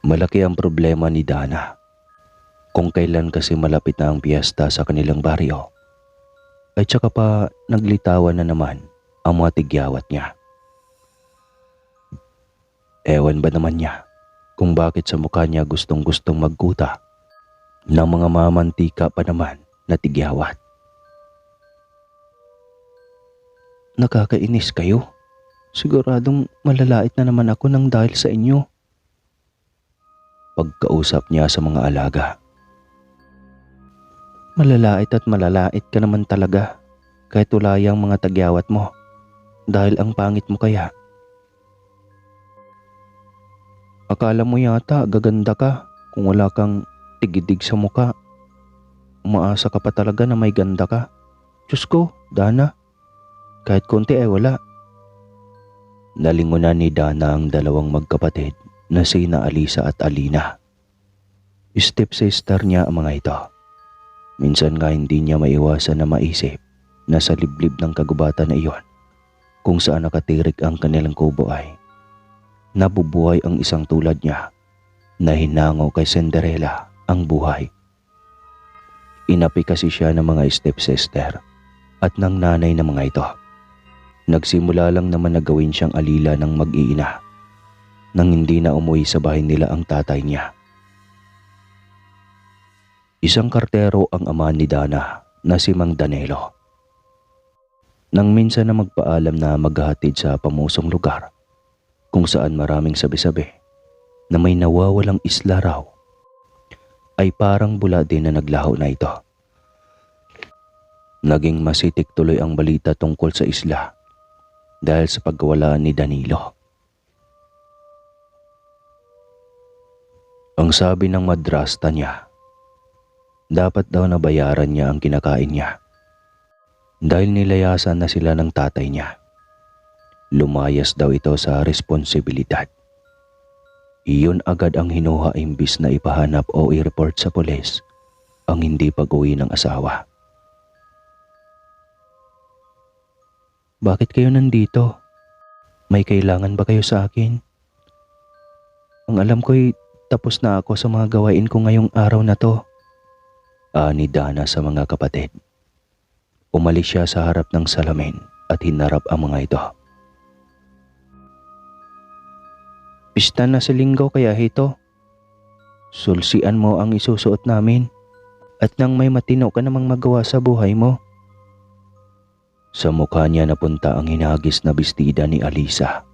Malaki ang problema ni Dana. Kung kailan kasi malapit na ang piyesta sa kanilang baryo, ay tsaka pa naglitawan na naman ang mga tigyawat niya. Ewan ba naman niya kung bakit sa mukha niya gustong-gustong magkuta ng mga mamantika pa naman na tigyawat. Nakakainis kayo. Siguradong malalait na naman ako nang dahil sa inyo. Pagkausap niya sa mga alaga. Malalait at malalait ka naman talaga kahit wala yang mga tagyawat mo dahil ang pangit mo kaya. Akala mo yata gaganda ka kung wala kang tigidig sa muka. Umaasa ka pa talaga na may ganda ka. Diyos ko, Dana, kahit konti ay wala. Nalingunan ni Dana ang dalawang magkapatid na sina Alisa at Alina. Stepsister niya ang mga ito. Minsan nga hindi niya maiwasan na maisip na sa liblib ng kagubatan na iyon kung saan nakatirik ang kanilang kubo ay nabubuhay ang isang tulad niya na hinango kay Cinderella ang buhay. Inapi kasi siya ng mga stepsister at ng nanay ng mga ito. Nagsimula lang naman na gawin siyang alila ng mag-iina nang hindi na umuwi sa bahay nila ang tatay niya. Isang kartero ang ama ni Dana na si Mang Danilo. Nang minsan na magpaalam na maghahatid sa pamusong lugar kung saan maraming sabi-sabi na may nawawalang isla raw, ay parang bula din na naglaho na ito. Naging masitik tuloy ang balita tungkol sa isla dahil sa pagkawalaan ni Danilo. Ang sabi ng madrasta niya, dapat daw nabayaran niya ang kinakain niya dahil nilayasan na sila ng tatay niya. Lumayas daw ito sa responsibilidad. Iyon agad ang hinuha imbis na ipahanap o i-report sa pulis ang hindi pag-uwi ng asawa. Bakit kayo nandito? May kailangan ba kayo sa akin? Ang alam ko'y tapos na ako sa mga gawain ko ngayong araw na to. Ani Dana sa mga kapatid. Umalis siya sa harap ng salamin at hinarap ang mga ito. Pista na sa linggo kaya ito. Sulsian mo ang isusuot namin at nang may matino ka namang magawa sa buhay mo. Sa mukha niya napunta ang hinagis na bestida ni Alisa.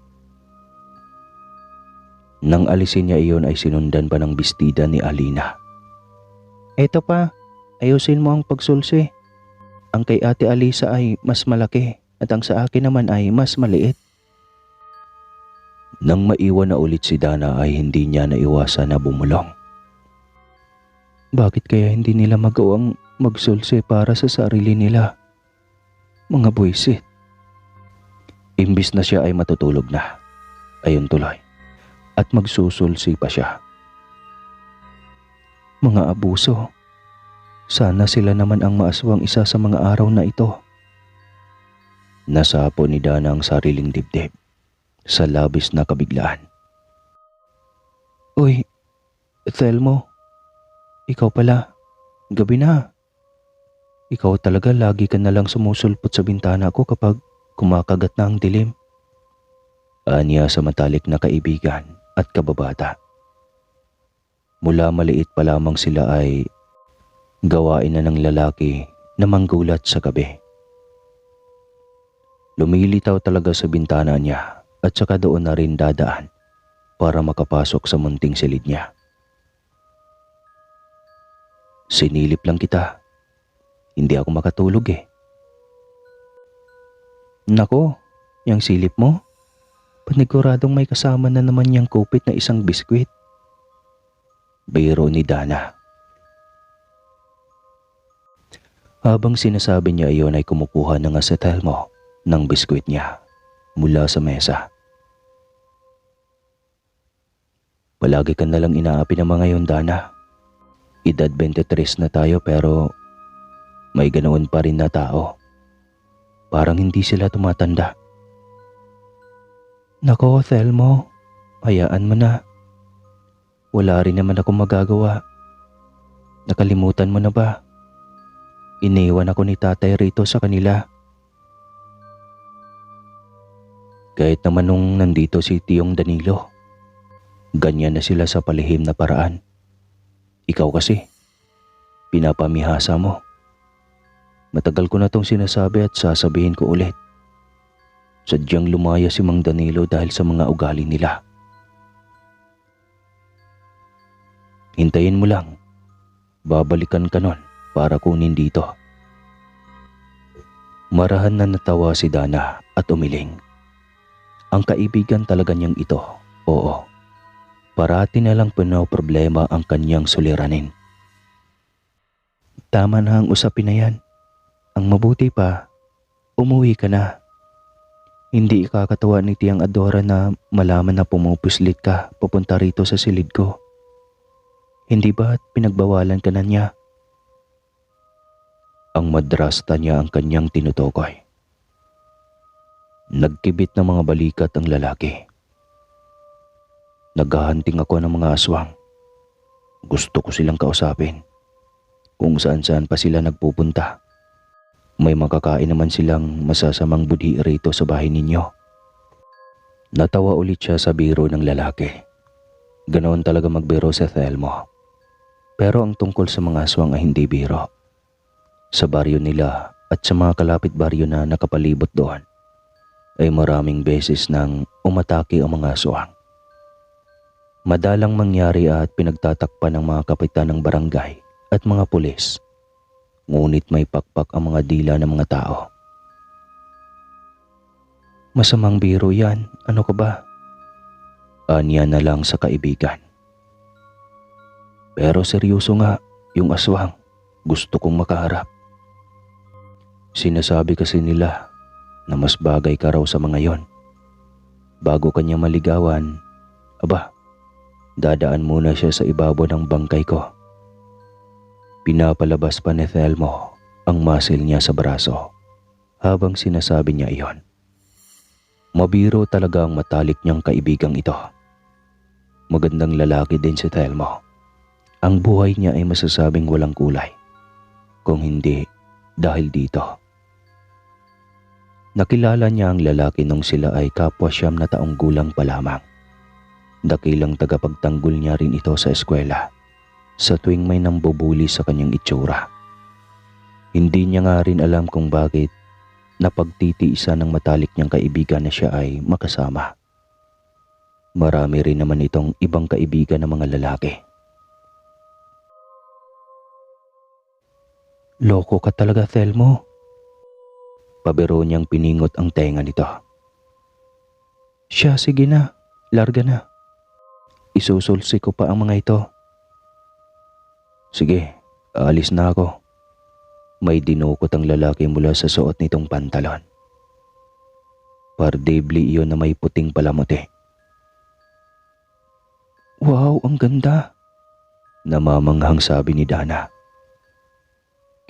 Nang alisin niya iyon ay sinundan pa ng bestida ni Alina. Eto pa, ayusin mo ang pagsulsi. Ang kay Ate Alisa ay mas malaki at ang sa akin naman ay mas maliit. Nang maiwan na ulit si Dana ay hindi niya naiwasan na bumulong. Bakit kaya hindi nila magawang magsulsi para sa sarili nila? Mga buwisit. Imbis na siya ay matutulog na, ayun tuloy, at magsusulsi pa siya. Mga abuso. Sana sila naman ang maaswang isa sa mga araw na ito. Nasapo ni Dana ang sariling dibdib sa labis na kabiglaan. Uy, Thelmo, ikaw pala, gabi na. Ikaw talaga lagi ka nalang sumusulpot sa bintana ko kapag kumakagat na ang dilim. Anya sa matalik na kaibigan at kababata. Mula maliit pa lamang sila ay gawain na ng lalaki na manggulat sa gabi. Lumilitaw talaga sa bintana niya at saka doon na rin dadaan para makapasok sa munting silid niya. Sinilip lang kita. Hindi ako makatulog eh. Nako, yang silip mo? Paniguradong may kasama na naman yang kupit na isang biskwit. Biro ni Dana. Habang sinasabi niya iyon ay kumukuha na nga si Thelmo ng biskwit niya mula sa mesa. Palagi ka nalang inaapi ng mga yon, Dana. Edad 23 na tayo pero may ganoon pa rin na tao. Parang hindi sila tumatanda. Nako, Thelmo, hayaan mo na. Wala rin naman akong magagawa. Nakalimutan mo na ba? Iniwan ako ni tatay rito sa kanila. Kahit naman nung nandito si Tiyong Danilo, ganyan na sila sa palihim na paraan. Ikaw kasi, pinapamihasa mo. Matagal ko na tong sinasabi at sasabihin ko ulit. Sadyang lumaya si Mang Danilo dahil sa mga ugali nila. Hintayin mo lang. Babalikan ka nun para kunin dito. Marahan na natawa si Dana at umiling. Ang kaibigan talaga niyang ito, oo. Parati na lang problema ang kanyang suliranin. Tama na ang usapin na yan. Ang mabuti pa, umuwi ka na. Hindi ikakatawa ni Tiyang Adora na malaman na pumupuslit ka papunta rito sa silid ko. Hindi ba't pinagbawalan ka na niya? Ang madrasta niya ang kanyang tinutukoy. Nagkibit ng mga balikat ang lalaki. Naghahanting ako ng mga aswang. Gusto ko silang kausapin. Kung saan-saan pa sila nagpupunta. May makakain naman silang masasamang budhi rito sa bahay ninyo. Natawa ulit siya sa biro ng lalaki. Ganoon talaga magbiro si Thelmo. Pero ang tungkol sa mga aswang ay hindi biro. Sa baryo nila at sa mga kalapit baryo na nakapalibot doon, ay maraming beses nang umatake ang mga aswang. Madalang mangyari at pinagtatakpan ng mga kapitan ng barangay at mga pulis. Ngunit may pakpak ang mga dila ng mga tao. Masamang biro yan, ano ka ba? Anya na lang sa kaibigan. Pero seryoso nga, yung aswang, gusto kong makaharap. Sinasabi kasi nila na mas bagay ka raw sa mga yon. Bago kanya maligawan, dadaan muna siya sa ibabaw ng bangkay ko. Pinapalabas pa ni Thelmo ang muscle niya sa braso habang sinasabi niya iyon. Mabiro talaga ang matalik niyang kaibigang ito. Magandang lalaki din si Thelmo. Ang buhay niya ay masasabing walang kulay. Kung hindi, dahil dito. Nakilala niya ang lalaki nung sila ay kapwa 9 na taong gulang pa lamang. Dakilang tagapagtanggol niya rin ito sa eskwela sa tuwing may nambubuli sa kanyang itsura. Hindi niya nga rin alam kung bakit napagtitiisa ng matalik niyang kaibigan na siya ay makasama. Marami rin naman itong ibang kaibigan ng mga lalaki. Loko ka talaga, Thelmo. Pabiro niyang piningot ang tenga nito. Siya, sige na. Larga na. Isusulsi ko pa ang mga ito. Sige, aalis na ako. May dinukot ang lalaki mula sa suot nitong pantalon. Pardibli iyon na may puting palamuti. Wow, ang ganda. Namamanghang sabi ni Dana.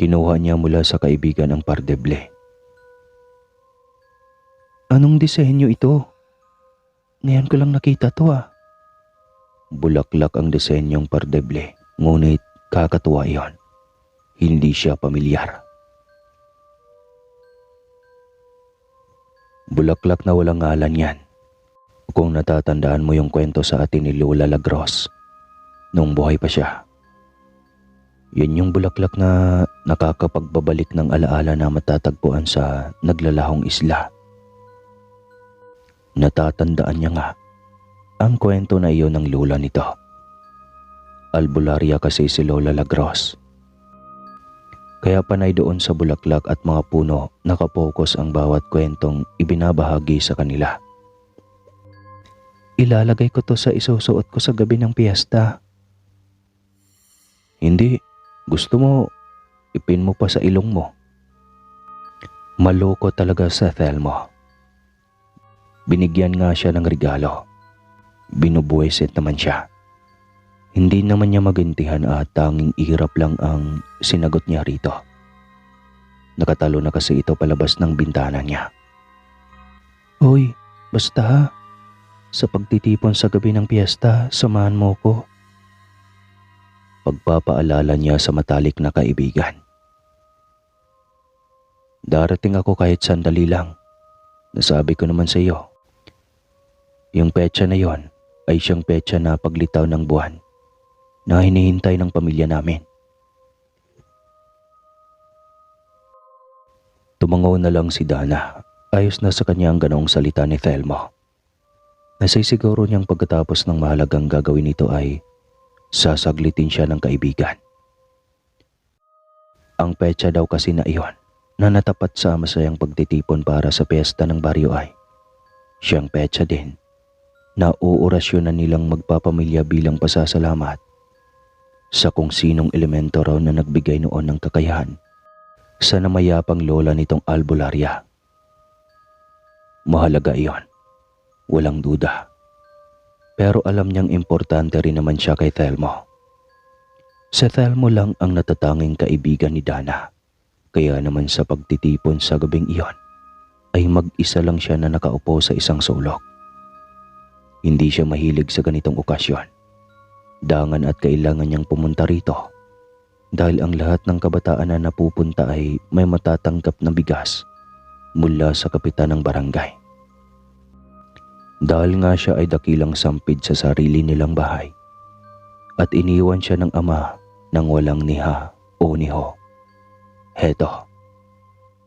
Kinuha niya mula sa kaibigan ang pardeble. Anong disenyo ito? Ngayon ko lang nakita to ah. Bulaklak ang disenyong pardeble, ngunit kakatuwa iyon. Hindi siya pamilyar. Bulaklak na walang ngalan yan. Kung natatandaan mo yung kwento sa atin ni Lola Lagros, nung buhay pa siya. Yun yung bulaklak na nakakapagbabalik ng alaala na matatagpuan sa naglalahong isla. Natatandaan niya nga ang kwento na iyon ng lola nito. Albularya kasi si Lola Lagros. Kaya panay doon sa bulaklak at mga puno nakapokus ang bawat kwentong ibinabahagi sa kanila. Ilalagay ko to sa isusuot ko sa gabi ng piyesta. Hindi. Gusto mo, ipin mo pa sa ilong mo. Maloko talaga sa Thelmo. Binigyan nga siya ng regalo. Binubuwisit naman siya. Hindi naman niya magintihan at tanging ihirap lang ang sinagot niya rito. Nakatalo na kasi ito palabas ng bintana niya. Hoy, basta ha. Sa pagtitipon sa gabi ng piyesta, samahan mo ko. Pagpapaalala niya sa matalik na kaibigan. Darating ako kahit sandali lang. Nasabi ko naman sa iyo. Yung petsa na yon ay siyang petsa na paglitaw ng buwan na hinihintay ng pamilya namin. Tumangaw na lang si Dana. Ayos na sa kanya ang ganoong salita ni Thelmo. Nasaysiguro niyang pagkatapos ng mahalagang gagawin nito ay sasaglitin siya ng kaibigan. Ang petsa daw kasi na iyon na natapat sa masayang pagtitipon para sa piyesta ng baryo ay siyang petsa din na uorasyonan nilang magpapamilya bilang pasasalamat sa kung sinong elemento raw na nagbigay noon ng kakayahan sa namayapang lola nitong albularya. Mahalaga iyon, walang duda. Pero alam niyang importante rin naman siya kay Thelmo. Si Thelmo lang ang natatanging kaibigan ni Dana. Kaya naman sa pagtitipon sa gabing iyon, ay mag-isa lang siya na nakaupo sa isang sulok. Hindi siya mahilig sa ganitong okasyon. Dangan at kailangan niyang pumunta rito dahil ang lahat ng kabataan na napupunta ay may matatanggap na bigas mula sa kapitan ng barangay. Dahil nga siya ay dakilang sampid sa sarili nilang bahay at iniwan siya ng ama nang walang niha o niho. Heto,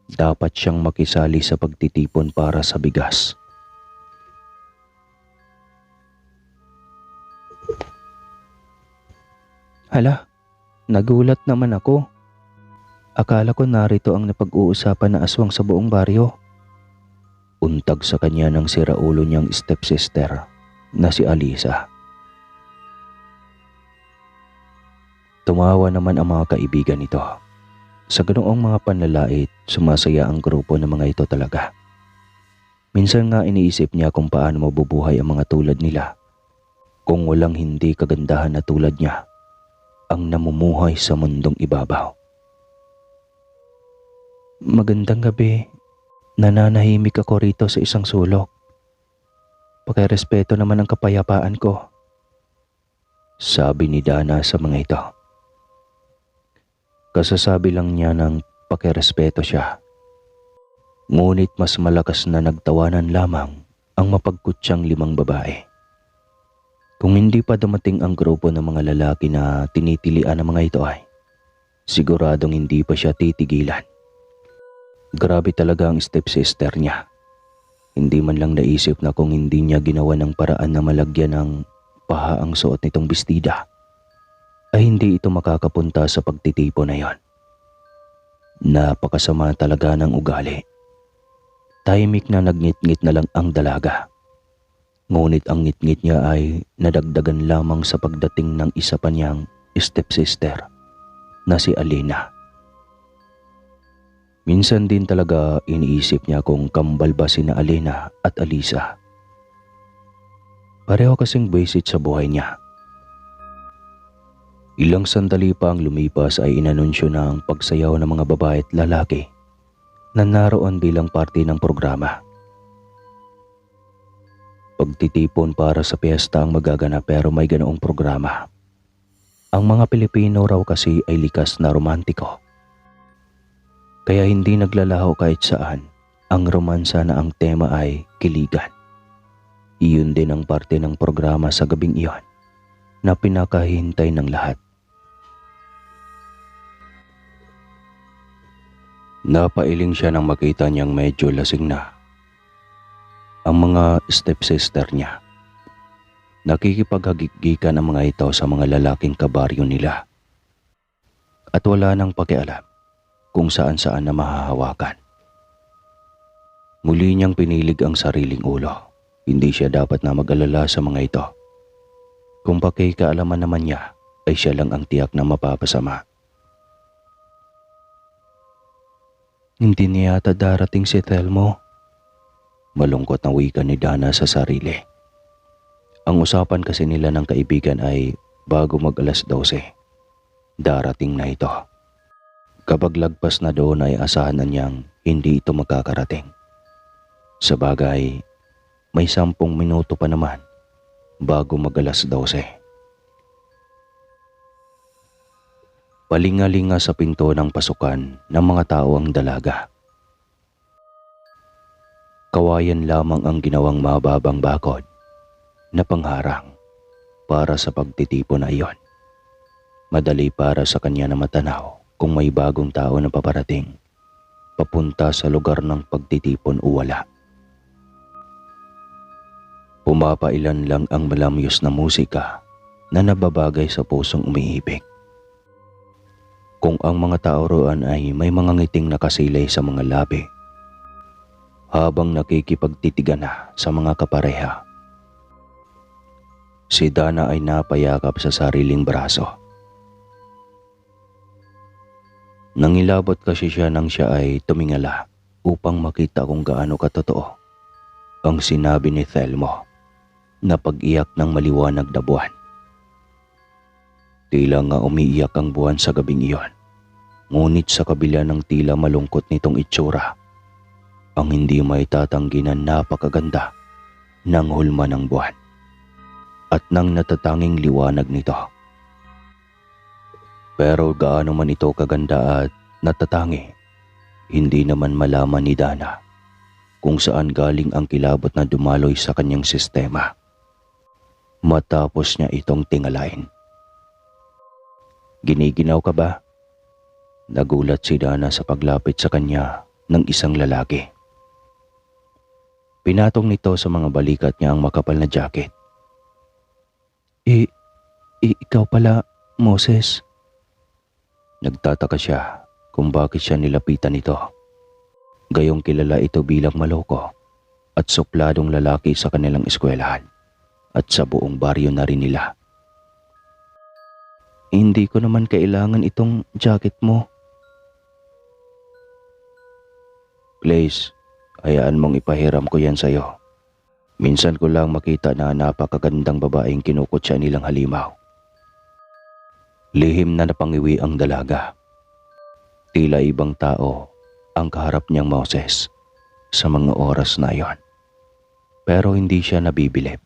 dapat siyang makisali sa pagtitipon para sa bigas. Hala, nagulat naman ako. Akala ko narito ang napag-uusapan na aswang sa buong baryo. Untag sa kanya ng siraulo niyang stepsister na si Alisa. Tumawa naman ang mga kaibigan nito. Sa ganoong mga panlalait, sumasaya ang grupo ng mga ito talaga. Minsan nga iniisip niya kung paano mabubuhay ang mga tulad nila kung walang hindi kagandahan na tulad niya ang namumuhay sa mundong ibabaw. Magandang gabi. Nananahimik ako rito sa isang sulok. Pakirespeto naman ang kapayapaan ko, sabi ni Dana sa mga ito. Kasasabi lang niya ng pakirespeto siya. Ngunit mas malakas na nagtawanan lamang ang mapagkutsyang 5 babae. Kung hindi pa dumating ang grupo ng mga lalaki na tinitilian ng mga ito ay siguradong hindi pa siya titigilan. Grabe talaga ang stepsister niya. Hindi man lang naisip na kung hindi niya ginawa ng paraan na malagyan ng paha ang suot nitong bestida, ay hindi ito makakapunta sa pagtitipon na yon. Napakasama talaga ng ugali. Tahimik na nagngit-ngit na lang ang dalaga. Ngunit ang ngit-ngit niya ay nadagdagan lamang sa pagdating ng isa pa niyang stepsister na si Alina. Minsan din talaga iniisip niya kung kambal ba sina Alina at Alisa. Pareho kasing basic sa buhay niya. Ilang sandali pa ang lumipas ay inanunsyo na ang pagsayaw ng mga babae at lalaki na naroon bilang parte ng programa. Pagtitipon para sa piyesta ang magaganap pero may ganoong programa. Ang mga Pilipino raw kasi ay likas na romantiko. Kaya hindi naglalaho kahit saan ang romansa na ang tema ay kiligan. Iyon din ang parte ng programa sa gabing iyon na pinakahihintay ng lahat. Napailing siya nang makita niyang medyo lasing na ang mga stepsister niya. Nakikipaghagigikan ang mga ito sa mga lalaking kabaryo nila at wala nang pakialam kung saan-saan na mahahawakan. Muli niyang pinilig ang sariling ulo. Hindi siya dapat na mag-alala sa mga ito. Kung pakikaalaman naman niya, ay siya lang ang tiyak na mapapasama. Hindi niya yata darating si Thelmo. Malungkot na wika ni Dana sa sarili. Ang usapan kasi nila ng kaibigan ay bago mag-alas 12. Darating na ito. Kapag lagpas na doon ay asahan na niyang hindi ito makakarating. Sa bagay, may 10 minuto pa naman bago mag-alas 12. Palingalinga sa pinto ng pasukan ng mga tao ang dalaga. Kawayan lamang ang ginawang mababang bakod na pangharang para sa pagtitipon na iyon. Madali para sa kanya na matanaw kung may bagong tao na paparating papunta sa lugar ng pagtitipon o wala. Pumapailan lang ang malamyos na musika na nababagay sa pusong umiibig. Kung ang mga tao roon ay may mga ngiting nakasilay sa mga labi, habang nakikipagtitigan na sa mga kapareha, si Dana ay napayakap sa sariling braso. Nangilabot kasi siya nang siya ay tumingala upang makita kung gaano katotoo ang sinabi ni Thelmo na pag-iyak ng maliwanag na buwan. Tila nga umiiyak ang buwan sa gabing iyon, ngunit sa kabila ng tila malungkot nitong itsura, ang hindi may tatanggi na napakaganda ng hulma ng buwan at ng natatanging liwanag nito. Pero gaano man ito kaganda at natatangi, hindi naman malaman ni Dana kung saan galing ang kilabot na dumaloy sa kanyang sistema matapos niya itong tingalain. Giniginaw ka ba? Nagulat si Dana sa paglapit sa kanya ng isang lalaki. Pinatong nito sa mga balikat niya ang makapal na jacket. Ikaw pala, Moses? Nagtataka siya kung bakit siya nilapitan nito. Gayong kilala ito bilang maloko at supladong lalaki sa kanilang eskwelahan at sa buong baryo na rin nila. Hindi ko naman kailangan itong jacket mo. Please, hayaan mong ipahiram ko yan sa'yo. Minsan ko lang makita na napakagandang babaeng kinukutya nilang halimaw. Lihim na napangiwi ang dalaga. Tila ibang tao ang kaharap niyang Moses sa mga oras na iyon. Pero hindi siya nabibilib.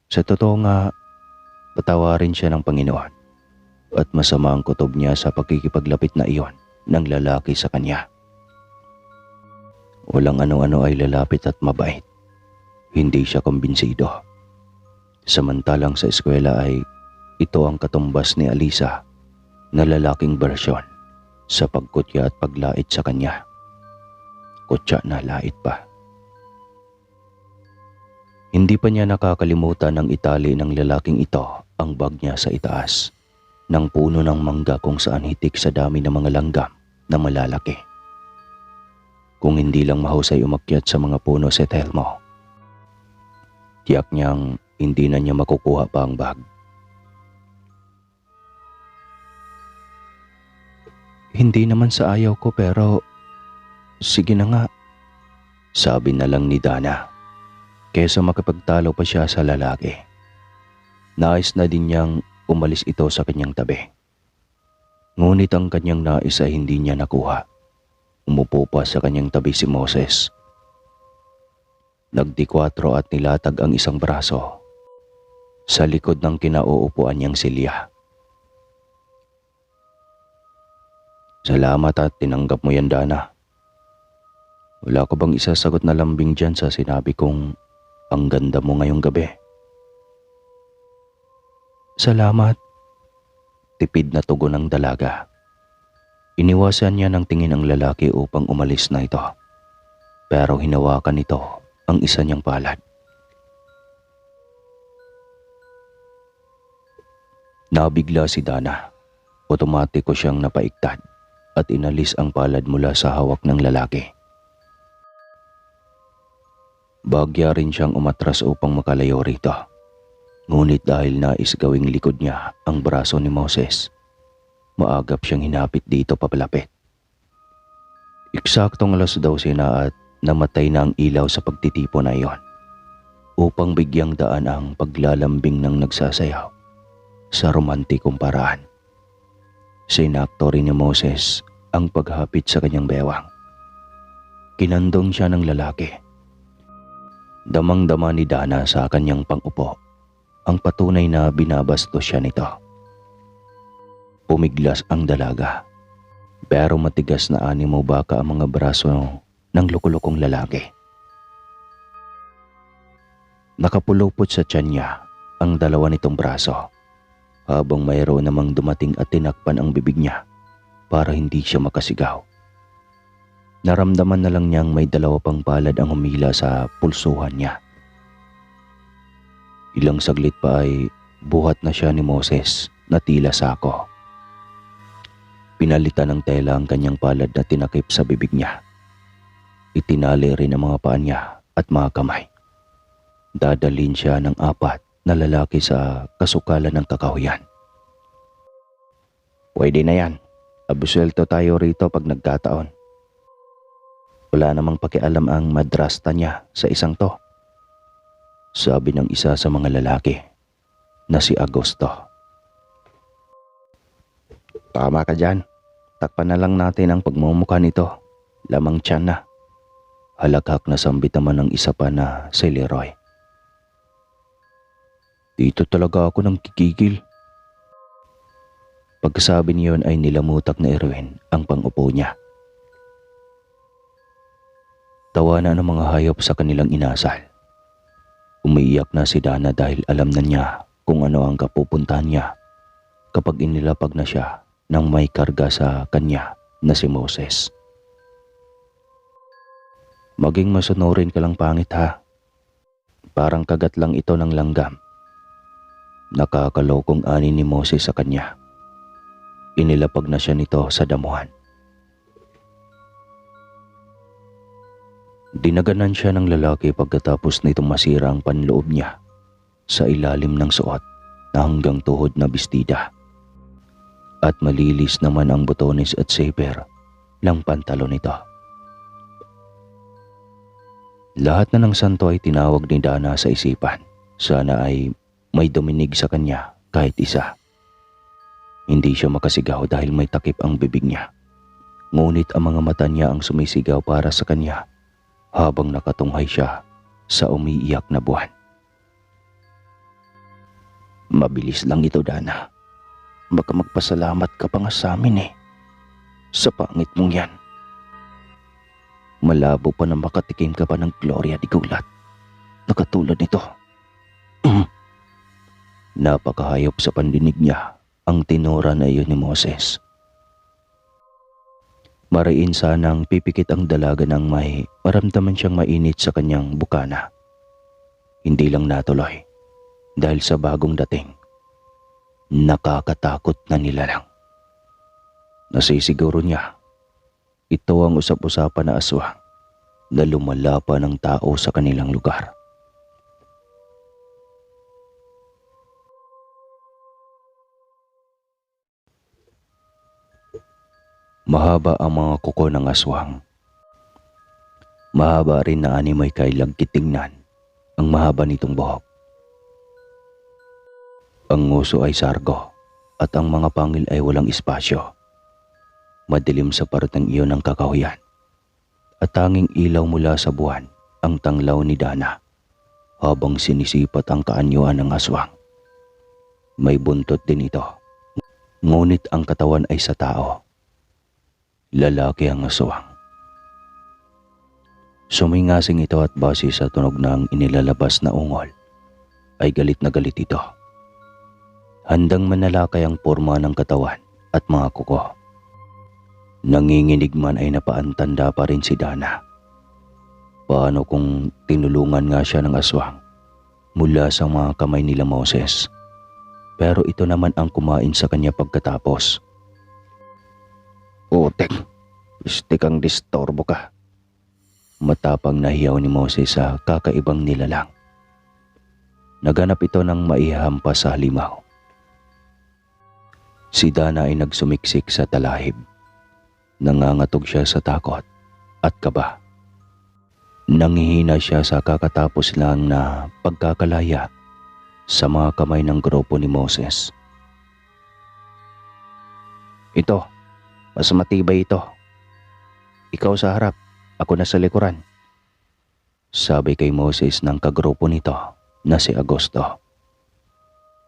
Sa totoo nga, patawarin siya ng Panginoon at masama ang kutob niya sa pagkikipaglapit na iyon ng lalaki sa kanya. Walang ano-ano ay lalapit at mabait. Hindi siya kumbinsido. Samantalang sa eskwela ay ito ang katumbas ni Alisa na lalaking bersyon sa pagkutya at paglait sa kanya. Kutya na lait pa. Hindi pa niya nakakalimutan ng itali ng lalaking ito ang bag niya sa itaas ng puno ng mangga kung saan hitik sa dami ng mga langgam na malalaki. Kung hindi lang mahusay umakyat sa mga puno si Thelmo, tiyak niyang hindi na niya makukuha pa ang bag. Hindi naman sa ayaw ko pero sige na nga, sabi na lang ni Dana, kesa makapagtalo pa siya sa lalaki. Nais na din niyang umalis ito sa kanyang tabi. Ngunit ang kanyang nais ay hindi niya nakuha. Umupo pa sa kanyang tabi si Moses. Nagdikwatro at nilatag ang isang braso sa likod ng kinauupuan niyang silya. Salamat at tinanggap mo yan, Dana. Wala ko bang isasagot na lambing dyan sa sinabi kong ang ganda mo ngayong gabi? Salamat. Tipid na tugon ng dalaga. Iniwasan niya ng tingin ang lalaki upang umalis na ito. Pero hinawakan nito ang isa niyang palad. Nabigla si Dana. Otomatiko siyang napaiktad at inalis ang palad mula sa hawak ng lalaki. Bagya rin siyang umatras upang makalayo rito. Ngunit dahil nais gawing likod niya ang braso ni Moses, maagap siyang hinapit dito papalapit. Eksaktong 12:00 na at namatay na ang ilaw sa pagtitipo na iyon upang bigyang daan ang paglalambing ng nagsasayaw sa romantikong paraan. Sinakto rin ni Moses ang paghapit sa kanyang bewang. Kinandong siya ng lalaki. Damang-dama ni Dana sa kanyang pangupo ang patunay na binabastos siya nito. Pumiglas ang dalaga. Pero matigas na animo baka ang mga braso ng lukulukong lalaki. Nakapulupot sa tiyan niya ang dalawa nitong braso, habang mayroon namang dumating at tinakpan ang bibig niya para hindi siya makasigaw. Naramdaman na lang niyang may dalawa pang palad ang humila sa pulsuhan niya. Ilang saglit pa ay buhat na siya ni Moses na tila sako. Pinalitan ng tela ang kanyang palad na tinakip sa bibig niya. Itinali rin ang mga paa niya at mga kamay. Dadalhin siya ng 4 na lalaki sa kasukalan ng kakahuyan. Pwede na yan. Absuelto tayo rito pag nagkataon. Wala namang pakialam ang madrasta niya sa isang to, sabi ng isa sa mga lalaki na si Agosto. Tama ka dyan. Takpan na lang natin ang pagmumukha nito. Lamang tiyan na. Halakhak na sambit naman ng isa pa na si Leroy. Dito talaga ako nang kikigil. Pagkasabi niyon ay nilamutak na Erwin ang pangupo niya. Tawanan ng mga hayop sa kanilang inasal. Umiiyak na si Dana dahil alam na niya kung ano ang kapupuntahan niya kapag inilapag na siya ng may karga sa kanya na si Moses. Maging masunurin ka lang, pangit ha. Parang kagat lang ito ng langgam. Nakakalokong ani ni Moses sa kanya. Inilapag na siya nito sa damuhan. Dinaganan siya ng lalaki pagkatapos nitong masira ang panloob niya sa ilalim ng suot na hanggang tuhod na bestida. At malilis naman ang botones at zipper ng pantalon nito. Lahat na ng santo ay tinawag ni Dana sa isipan. Sana ay may duminig sa kanya kahit isa. Hindi siya makasigaw dahil may takip ang bibig niya. Ngunit ang mga mata niya ang sumisigaw para sa kanya habang nakatunghay siya sa umiiyak na buwan. Mabilis lang ito, Dana. Baka magpasalamat ka pa nga sa amin eh. Sa pangit mong yan. Malabo pa na makatikim ka pa ng Gloria di Gulat na katulad nito. Napakahayop sa pandinig niya ang tinura na iyon ni Moses. Mariin sanang pipikit ang dalaga nang may maramdaman siyang mainit sa kanyang bukana. Hindi lang natuloy dahil sa bagong dating. Nakakatakot na nilalang. Nasisiguro niya, ito ang usap-usapan na aswang na lumala pa ng tao sa kanilang lugar. Mahaba ang mga kuko ng aswang. Mahaba rin na animoy kay lagkitingnan ang mahaba nitong buhok. Ang nguso ay sargo at ang mga pangil ay walang espasyo. Madilim sa parteng iyon ng kakahuyan at tanging ilaw mula sa buwan ang tanglaw ni Dana habang sinisipat ang kaanyuan ng aswang. May buntot din ito, ngunit ang katawan ay sa tao. Lalaki ang aswang. Sumingasing ito at base sa tunog ng inilalabas na ungol ay galit na galit ito. Handang manalakay ang porma ng katawan at mga kuko. Nanginginig man ay napaantanda pa rin si Dana. Paano kung tinulungan nga siya ng aswang mula sa mga kamay nila Moses, pero ito naman ang kumain sa kanya pagkatapos. Utek, istik ang distorbo ka. Matapang na hiyaw ni Moses sa kakaibang nilalang. Naganap ito ng maihampas sa halimaw. Si Dana ay nagsumiksik sa talahib. Nangangatog siya sa takot at kaba. Nangihina siya sa kakatapos lang na pagkakalaya sa mga kamay ng grupo ni Moses. Ito, mas matibay ito. Ikaw sa harap, ako na sa likuran. Sabi kay Moses ng kagrupo nito na si Agosto.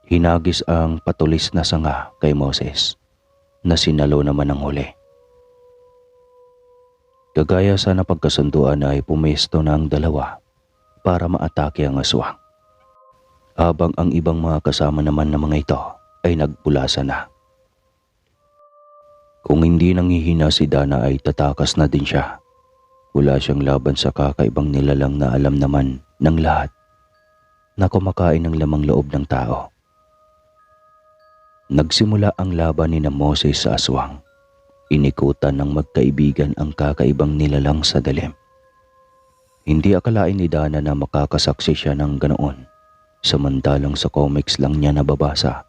Hinagis ang patulis na sanga kay Moses na sinalo naman ang huli. Kagaya sa napagkasunduan ay pumesto na ang dalawa para maatake ang aswang. Habang ang ibang mga kasama naman ng mga ito ay nagpulasa na. Kung hindi nanghihina si Dana ay tatakas na din siya. Wala siyang laban sa kakaibang nilalang na alam naman ng lahat na kumakain ng lamang loob ng tao. Nagsimula ang laban ni Moses sa aswang. Inikutan ng magkaibigan ang kakaibang nilalang sa dilim. Hindi akalain ni Dana na makakasaksi siya ng ganoon. Samantalang sa comics lang niya nababasa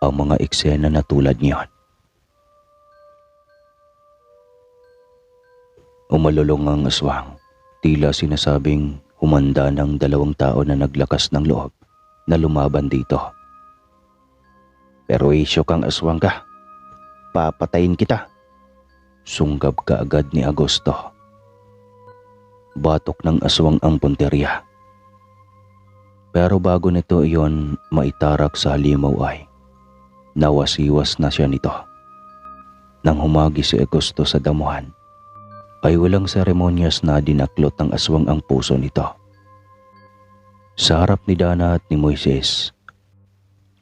ang mga eksena na tulad niyon. Umalulong ang aswang. Tila sinasabing humanda ng 2 tao na naglakas ng loob na lumaban dito. Pero isyo kang aswang ka. Papatayin kita. Sunggab kaagad ni Agosto. Batok ng aswang ang punteriya. Pero bago nito iyon maitarak sa halimaw ay nawasiwas na siya nito. Nang humagi si Agosto sa damuhan, ay walang seremonyas na dinaklot ng aswang ang puso nito. Sa harap ni Dana at ni Moises,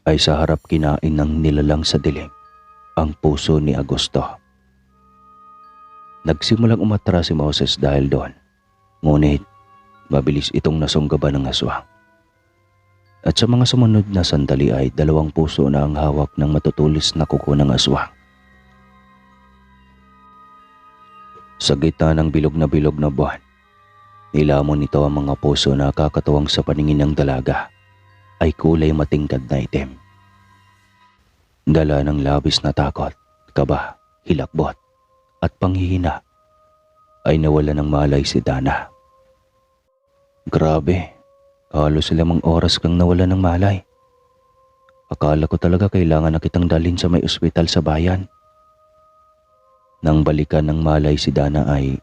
ay sa harap kinain ng nilalang sa dilim ang puso ni Agosto. Nagsimulang umatras si Moses dahil doon. Ngunit mabilis itong nasunggaban ng aswang. At sa mga sumunod na sandali ay 2 puso na ang hawak ng matutulis na kuko ng aswang. Sa gitna ng bilog na buwan, nilamon nito ang mga puso na kakatuwang sa paningin ng dalaga ay kulay matingkad na itim. Dala ng labis na takot, kaba, hilakbot at panghihina ay nawala ng malay si Dana. Grabe, halos 5 oras kang nawala ng malay. Akala ko talaga kailangan na kitang dalhin sa may ospital sa bayan. Nang balikan ng malay si Dana ay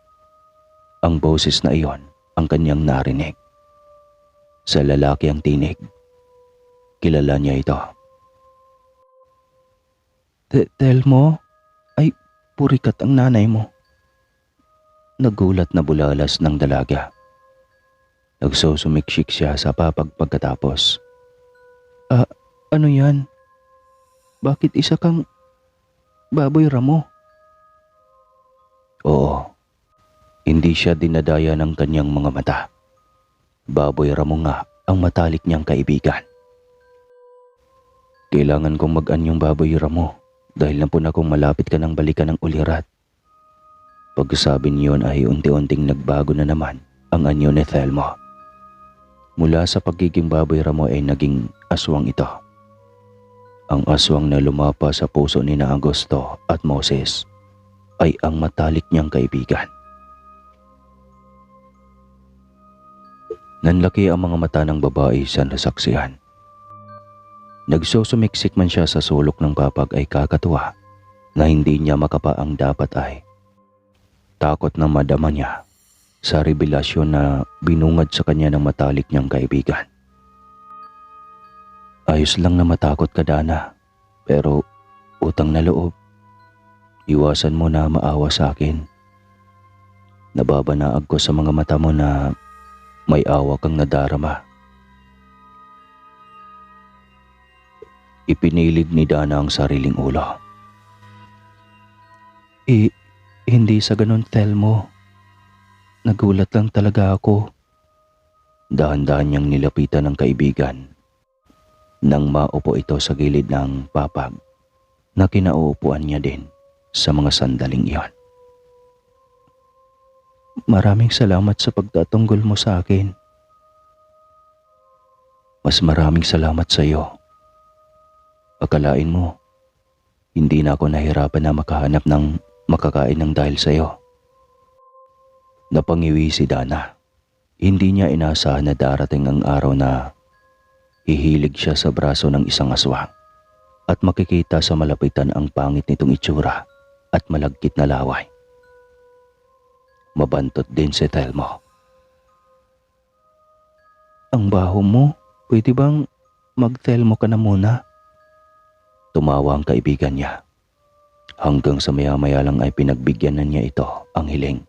ang boses na iyon ang kanyang narinig. Sa lalaki ang tinig. Kilala niya ito. Telmo, ay purikat ang nanay mo. Nagulat na bulalas ng dalaga. Nagsusumiksik siya sa pagkatapos. Ano yan? Bakit isa kang baboy ramo? Oo, hindi siya dinadaya ng kanyang mga mata. Baboy ramo nga ang matalik niyang kaibigan. Kailangan kong mag-anyong baboy ramo dahil nampun akong malapit ka ng balikan ng ulirat. Pagkasabi niyon ay unti-unting nagbago na naman ang anyo ni Telmo. Mula sa pagiging baboy ramo ay naging aswang ito. Ang aswang na lumapa sa puso ni na Agosto at Moses ay ang matalik niyang kaibigan. Nanlaki ang mga mata ng babae sa nasaksihan. Nagsusumiksik man siya sa sulok ng papag ay kakatuwa na hindi niya makapa ang dapat ay takot na madama niya sa revelasyon na binungad sa kanya ng matalik niyang kaibigan. Ayos lang na matakot ka, Dana, pero utang na loob. Iwasan mo na maawa sa akin. Nababanaag ko sa mga mata mo na may awa kang nadarama. Ipinilig ni Dana ang sariling ulo. Hindi sa ganun, Telmo. Nagulat lang talaga ako. Dahan-dahan niyang nilapitan ng kaibigan nang maupo ito sa gilid ng papag na kinauupuan niya din sa mga sandaling iyon. Maraming salamat sa pagtatanggol mo sa akin. Mas maraming salamat sa iyo. Akalain mo, hindi na ako nahirapan na makahanap ng makakain ng dahil sa iyo. Napangiwi si Dana. Hindi niya inaasahan na darating ang araw na hihilig siya sa braso ng isang aswang at makikita sa malapitan ang pangit nitong itsura at malagkit na laway. Mabantot din si Telmo. Ang baho mo, pwede bang mag-Telmo ka na muna? Tumawa ang kaibigan niya. Hanggang sa maya-maya lang ay pinagbigyan na niya ito ang hiling.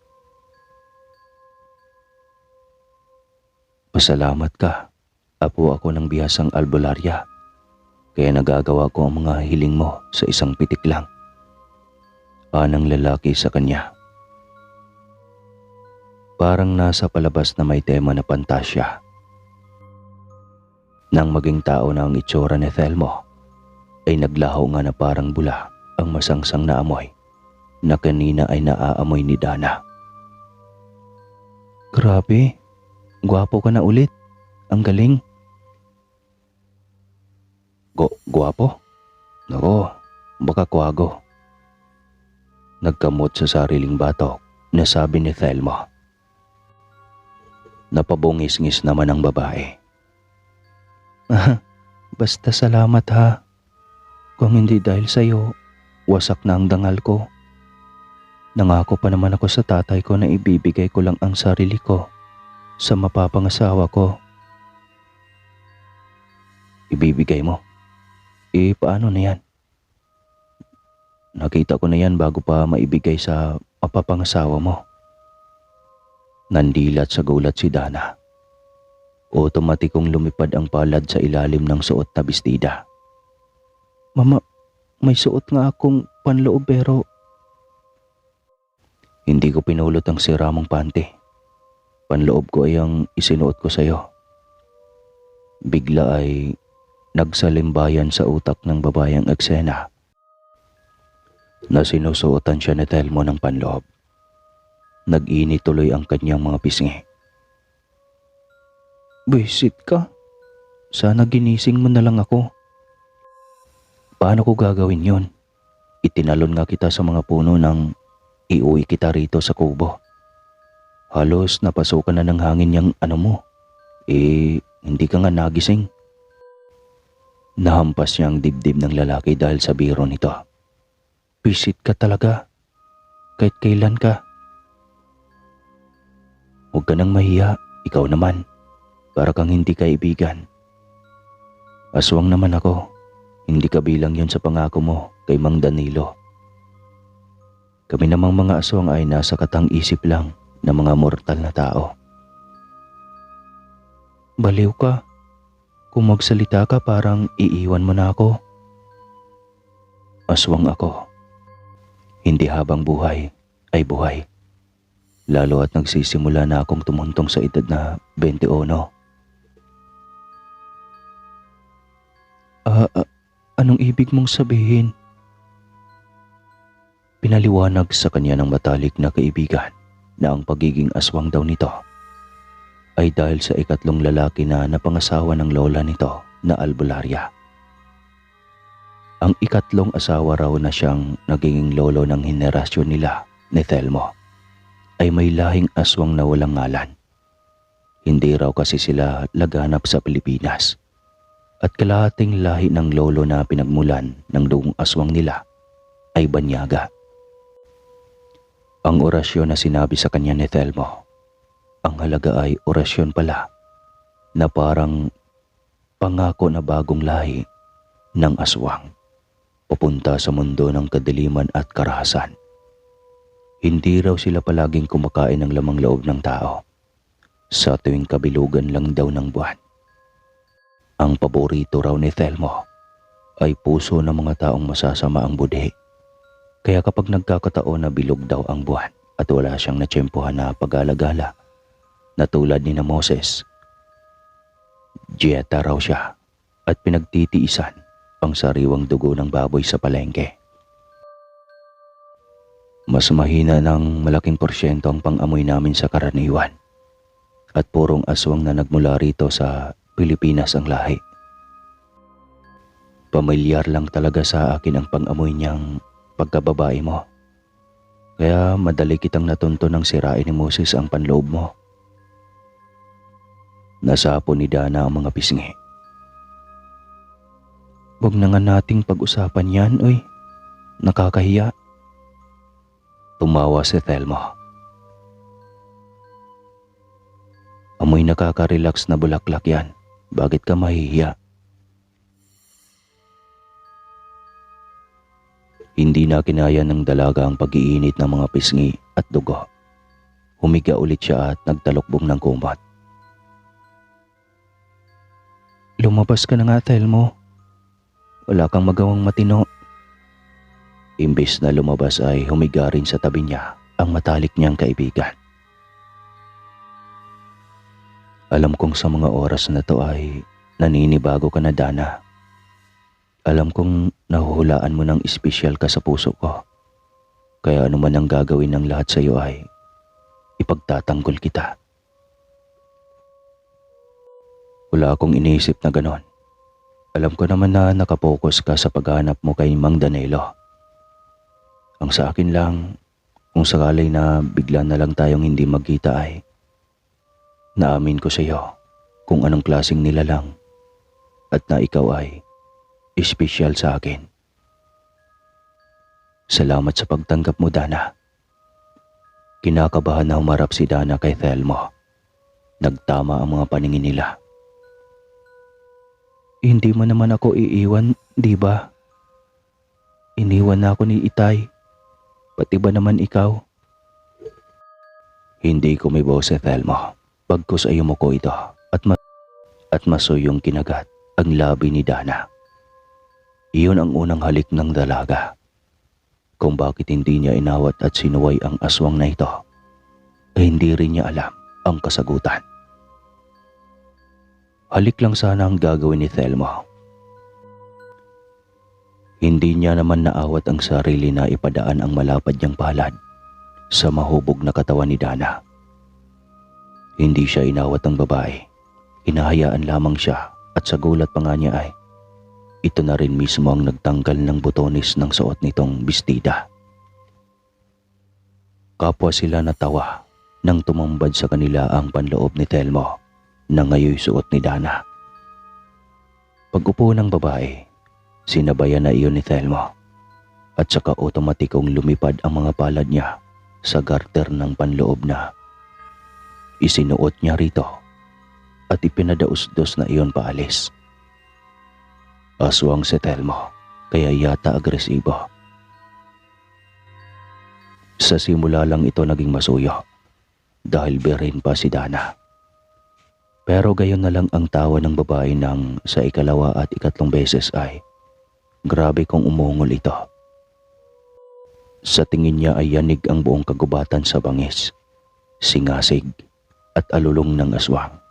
Pasalamat ka, apo ako ng bihasang albularya. Kaya nagagawa ko ang mga hiling mo sa isang pitik lang. Anang lalaki sa kanya. Parang nasa palabas na may tema na pantasya. Nang maging tao na ang itsura ni Thelmo, ay naglaho nga na parang bula ang masangsang na amoy na kanina ay naaamoy ni Dana. Grabe, gwapo ka na ulit. Ang galing. Gwapo? Nako, baka kwago. Nagkamot sa sariling batok na sabi ni Thelmo. Napabungis-ngis naman ang babae. Basta salamat ha. Kung hindi dahil sa'yo, wasak na ang dangal ko. Nangako pa naman ako sa tatay ko na ibibigay ko lang ang sarili ko sa mapapangasawa ko. Ibibigay mo? Paano na yan? Nakita ko na yan bago pa maibigay sa mapapangasawa mo. Nandilat sa gulat si Dana. Otomatikong lumipad ang palad sa ilalim ng suot na bestida. Mama, may suot nga akong panloob pero... Hindi ko pinulot ang sira mong panty. Panloob ko ay ang isinuot ko sa'yo. Bigla ay nagsalimbayan sa utak ng babayang eksena na sinusuotan siya ni Thelmo ng panloob. Nag-init tuloy ang kanyang mga pisngi. Buisit ka. Sana ginising mo na lang ako. Paano ko gagawin yon? Itinalon nga kita sa mga puno nang iuwi kita rito sa kubo. Halos napasukan na ng hangin yung ano mo. Hindi ka nga nagising. Nahampas niya ang dibdib ng lalaki dahil sa biro nito. Buisit ka talaga. Kahit kailan ka. Huwag ka nang mahiya, ikaw naman. Para kang hindi kaibigan. Aswang naman ako. Hindi kabilang yon sa pangako mo kay Mang Danilo. Kami namang mga aswang ay nasa katang-isip lang ng mga mortal na tao. Baliw ka. Kung magsalita ka parang iiwan mo na ako. Aswang ako. Hindi habang buhay ay buhay. Lalo at nagsisimula na akong tumuntong sa edad na 21. Anong ibig mong sabihin? Pinaliwanag sa kanya ng matalik na kaibigan na ang pagiging aswang daw nito ay dahil sa ikatlong lalaki na napangasawa ng lola nito na albularya. Ang ikatlong asawa raw na siyang naging lolo ng henerasyon nila ni Thelmo ay may lahing aswang na walang ngalan. Hindi raw kasi sila laganap sa Pilipinas. At kalahating lahi ng lolo na pinagmulan ng duong aswang nila ay banyaga. Ang orasyon na sinabi sa kanya ni Thelmo, ang halaga ay orasyon pala na parang pangako na bagong lahi ng aswang papunta sa mundo ng kadiliman at karahasan. Hindi raw sila palaging kumakain ng lamang loob ng tao. Sa tuwing kabilugan lang daw ng buwan. Ang paborito raw ni Thelmo ay puso ng mga taong masasama ang budhi. Kaya kapag nagkakataon na bilog daw ang buwan at wala siyang natsyempohan na pag-alagala na tulad ni na Moses, dieta raw siya at pinagtitiisan ang sariwang dugo ng baboy sa palengke. Mas mahina ng malaking porsyento ang pang-amoy namin sa karaniwan at purong aswang na nagmula rito sa Pilipinas ang lahi. Pamilyar lang talaga sa akin ang pang-amoy niyang pagkababae mo. Kaya madali kitang natunto ng sirain ni Moses ang panloob mo. Nasapo ni Dana ang mga pisngi. Huwag na nga nating pag-usapan yan, oy. Nakakahiya. Tumawa si Thelmo. Amoy nakaka-relax na bulaklak yan. Bakit ka mahihiya? Hindi na kinaya ng dalaga ang pag-iinit ng mga pisngi at dugo. Humiga ulit siya at nagtalokbong ng kumot. Lumabas ka na nga, Thelmo. Wala kang magawang matino. Imbis na lumabas ay humiga rin sa tabi niya ang matalik niyang kaibigan. Alam kong sa mga oras na to ay naninibago ka na, Dana. Alam kong nahuhulaan mo ng espesyal ka sa puso ko. Kaya ano man ang gagawin ng lahat sa iyo ay ipagtatanggol kita. Wala akong iniisip na ganon. Alam ko naman na nakapokus ka sa paghahanap mo kay Mang Danilo. Ang sa akin lang, kung sakali na bigla na lang tayong hindi magkita ay naamin ko sa iyo kung anong klaseng nilalang at na ikaw ay espesyal sa akin. Salamat sa pagtanggap mo, Dana. Kinakabahan na humarap si Dana kay Thelmo. Nagtama ang mga paningin nila. Hindi mo naman ako iiwan, di ba? Iniwan na ako ni Itay. Pati ba naman ikaw? Hindi kumibaw si Thelmo. Pagkus ay umuko ito at masuyong kinagat ang labi ni Dana. Iyon ang unang halik ng dalaga. Kung bakit hindi niya inawat at sinuway ang aswang na ito, ay hindi rin niya alam ang kasagutan. Halik lang sana ang gagawin ni Thelmo. Hindi niya naman naawat ang sarili na ipadaan ang malapad niyang palad sa mahubog na katawan ni Dana. Hindi siya inawat ng babae. Hinahayaan lamang siya at sa gulat pa nga niya ay ito na rin mismo ang nagtanggal ng butones ng suot nitong bestida. Kapwa sila natawa nang tumambad sa kanila ang panloob ni Thelmo na ngayoy suot ni Dana. Pag-upo ng babae, sinabayan na iyon ni Thelmo at saka otomatikong lumipad ang mga palad niya sa garter ng panloob na isinuot niya rito at ipinadausdos na iyon paalis. Aswang si Thelmo, kaya yata agresibo. Sa simula lang ito naging masuyo dahil berin pa si Dana. Pero gayon na lang ang tawa ng babae nang sa ikalawa at ikatlong beses ay grabe kong umungol ito. Sa tingin niya ay yanig ang buong kagubatan sa bangis, singasig at alulong ng aswang.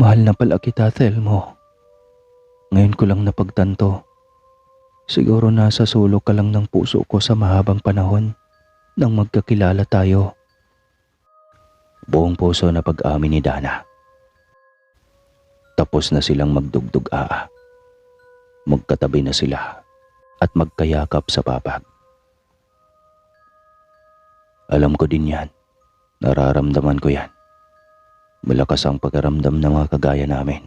Mahal na pala kita, Thelmo. Ngayon ko lang napagtanto. Siguro nasa sulok ka lang ng puso ko sa mahabang panahon nang magkakilala tayo. Buong puso na pag-amin ni Dana. Tapos na silang magdugdug-aa. Magkatabi na sila at magkayakap sa papag. Alam ko din yan. Nararamdaman ko yan. Malakas ang pagkaramdam ng mga kagaya namin.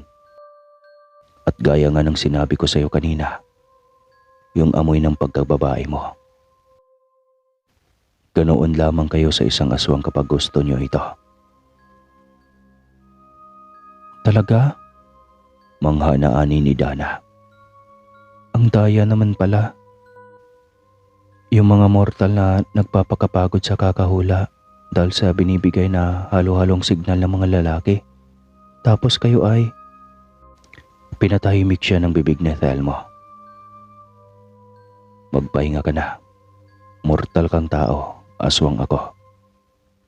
At gaya nga ng sinabi ko sa iyo kanina, yung amoy ng pagkababae mo. Ganoon lamang kayo sa isang aswang kapag gusto niyo ito. Talaga? Mangha na ani ni Dana. Ang daya naman pala. Yung mga mortal na nagpapakapagod sa kakahula dahil sa binibigay na halo-halong signal ng mga lalaki. Tapos kayo ay... Pinatahimik siya ng bibig ni Thelmo. Magpahinga ka na. Mortal kang tao, aswang ako.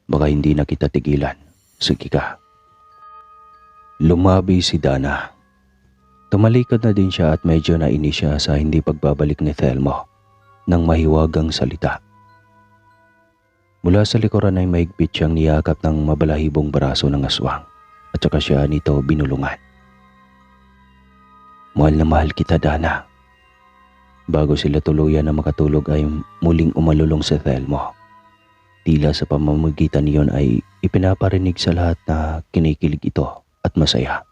Baka hindi na kita tigilan. Sige ka. Lumabi si Dana. Tumalikod na din siya at medyo nainis siya sa hindi pagbabalik ni Thelmo ng mahiwagang salita. Mula sa likuran ay mahigpit siyang niyakap ng mabalahibong braso ng aswang at saka siya nito binulungan. Mahal na mahal kita, Dana. Bago sila tuluyan na makatulog ay muling umalulong si Thelmo. Tila sa pamamagitan niyon ay ipinaparinig sa lahat na kinikilig ito at masaya.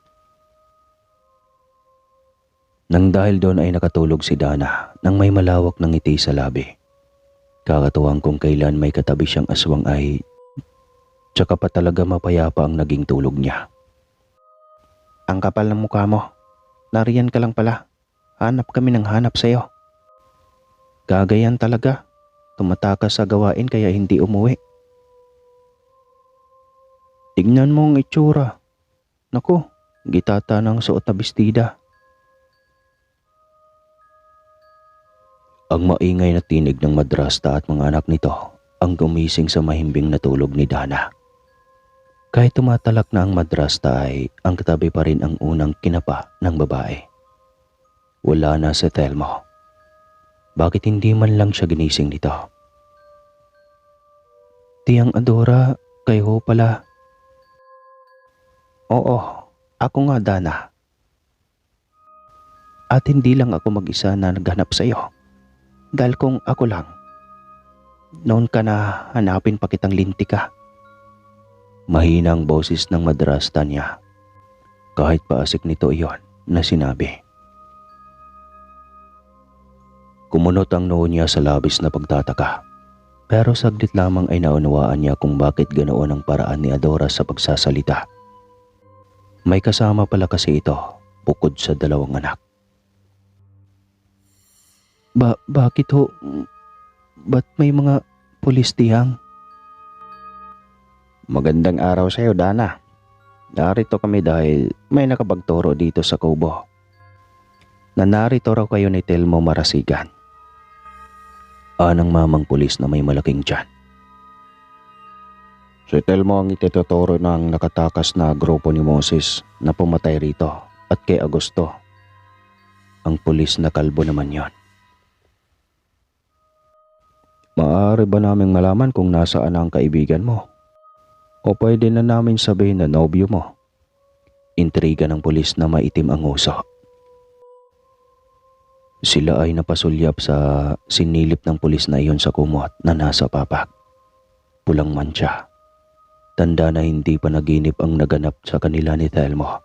Nang dahil doon ay nakatulog si Dana nang may malawak ng ngiti sa labi. Kakatuwang kung kailan may katabi siyang aswang ay tsaka pa talaga mapayapa ang naging tulog niya. Ang kapal ng mukha mo. Nariyan ka lang pala. Hanap kami ng hanap sa'yo. Gagayan talaga. Tumatakas sa gawain kaya hindi umuwi. Tignan mo ang itsura. Naku, gitata ng suot na bestida. Ang maingay na tinig ng madrasta at mga anak nito ang gumising sa mahimbing na tulog ni Dana. Kahit tumatalak na ang madrasta ay ang katabi pa rin ang unang kinapa ng babae. Wala na si Telmo. Bakit hindi man lang siya ginising nito? Tiyang Adora, kayo pala. Oo, ako nga Dana. At hindi lang ako mag-isa na naghanap sa iyo. Dahil kung ako lang, noon ka na hanapin pa kitang linti ka. Mahinang boses ng madrasta niya. Kahit paasik nito iyon na sinabi. Kumunot ang noo niya sa labis na pagtataka. Pero saglit lamang ay naunawaan niya kung bakit ganoon ang paraan ni Adora sa pagsasalita. May kasama pala kasi ito bukod sa dalawang anak. Bakit ho? Ba't may mga pulis tiyang? Magandang araw sa iyo, Dana. Narito kami dahil may nakapagturo dito sa kubo. Na narito raw kayo ni Telmo Marasigan. Anang mamang pulis na may malaking tiyan. Si Telmo ang ituturo ng nakatakas na grupo ni Moses na pumatay rito at kay Agosto. Ang pulis na kalbo naman yon. Maaari ba naming malaman kung nasaan ang kaibigan mo? O pwede na namin sabihin na nobyo mo? Intriga ng pulis na maitim ang uso. Sila ay napasulyap sa sinilip ng pulis na iyon sa kumot na nasa papak. Pulang mantsa. Tanda na hindi pa naginip ang naganap sa kanila ni Telmo.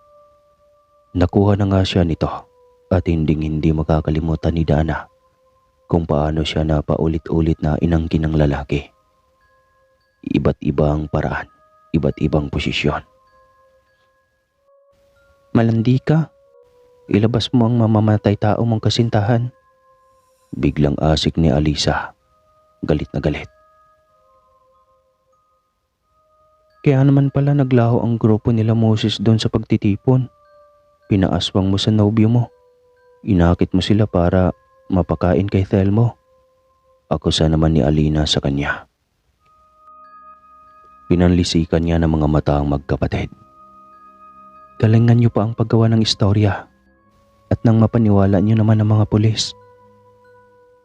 Nakuha na nga siya nito at hindi makakalimutan ni Dana kung paano siya napaulit-ulit na inangkin ng lalaki. Iba't ibang paraan, iba't ibang posisyon. Malandi ka? Ilabas mo ang mamamatay tao mong kasintahan. Biglang asik ni Alisa. Galit na galit. Kaya naman pala naglaho ang grupo nila Moses doon sa pagtitipon. Pinaaswang mo sa nobyo mo. Inakit mo sila para mapakain kay Telmo. Akusa naman ni Alina sa kanya. Pinanlisikan niya ng mga mata ang magkapatid. Galingan niyo pa ang paggawa ng istorya at nang mapaniwala niyo naman ang mga pulis.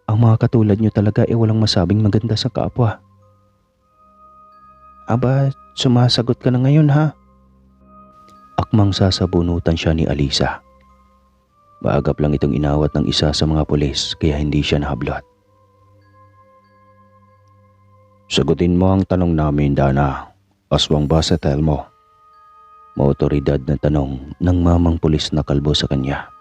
Ang mga katulad niyo talaga ay walang masabing maganda sa kapwa. Aba, sumasagot ka na ngayon ha? Akmang sasabunutan siya ni Alisa. Maagap lang itong inawat ng isa sa mga pulis kaya hindi siya nahablot. Sagutin mo ang tanong namin, Dana. Aswang ba si Telmo? Maotoridad na tanong ng mamang pulis na kalbo sa kanya.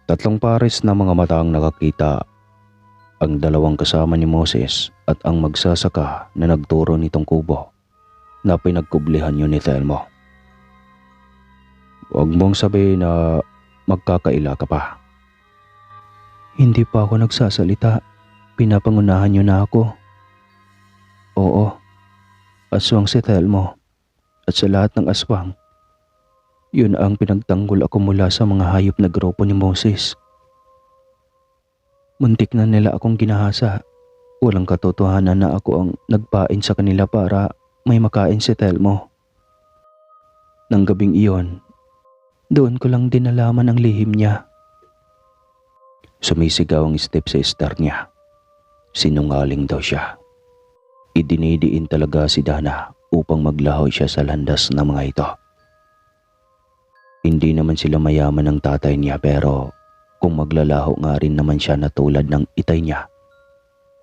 Tatlong pares na mga mata ang nakakita. Ang dalawang kasama ni Moses at ang magsasaka na nagturo nitong kubo na pinagkublihan yun ni Telmo. Huwag mong sabihin na magkakaila ka pa. Hindi pa ako nagsasalita. Pinapangunahan niyo na ako. Oo, aswang si Telmo. At sa lahat ng aswang, yun ang pinagtanggol ako mula sa mga hayop na grupo ni Moses. Muntik na nila akong ginahasa. Walang katotohanan na ako ang nagpain sa kanila para may makain si Telmo. Nang gabing iyon, doon ko lang din nalaman ang lihim niya. Sumisigaw ang stepsister niya. Sinungaling daw siya. Idinidiin talaga si Dana upang maglaho siya sa landas ng mga ito. Hindi naman sila mayaman ng tatay niya pero kung maglalaho nga rin naman siya na tulad ng itay niya,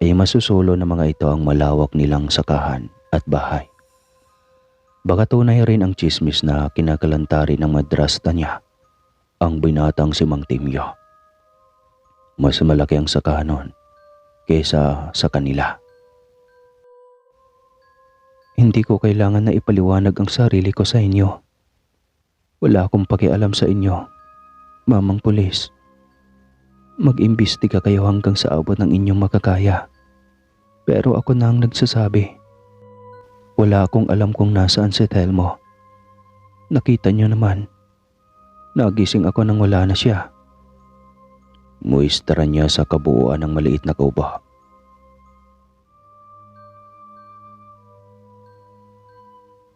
ay masusulo ng mga ito ang malawak nilang sakahan at bahay. Baka tunay rin ang chismis na kinakalantari ng madrasta niya ang binatang si Mang Timyo. Mas malaki ang sakahan nun kesa sa kanila. Hindi ko kailangan na ipaliwanag ang sarili ko sa inyo. Wala akong pakialam sa inyo, mamang pulis. Mag-imbestiga kayo hanggang sa abot ng inyong makakaya. Pero ako na ang nagsasabi. Wala akong alam kung nasaan si Telmo. Nakita niyo naman. Nagising ako nang wala na siya. Muistara niya sa kabuuan ng maliit na kubo.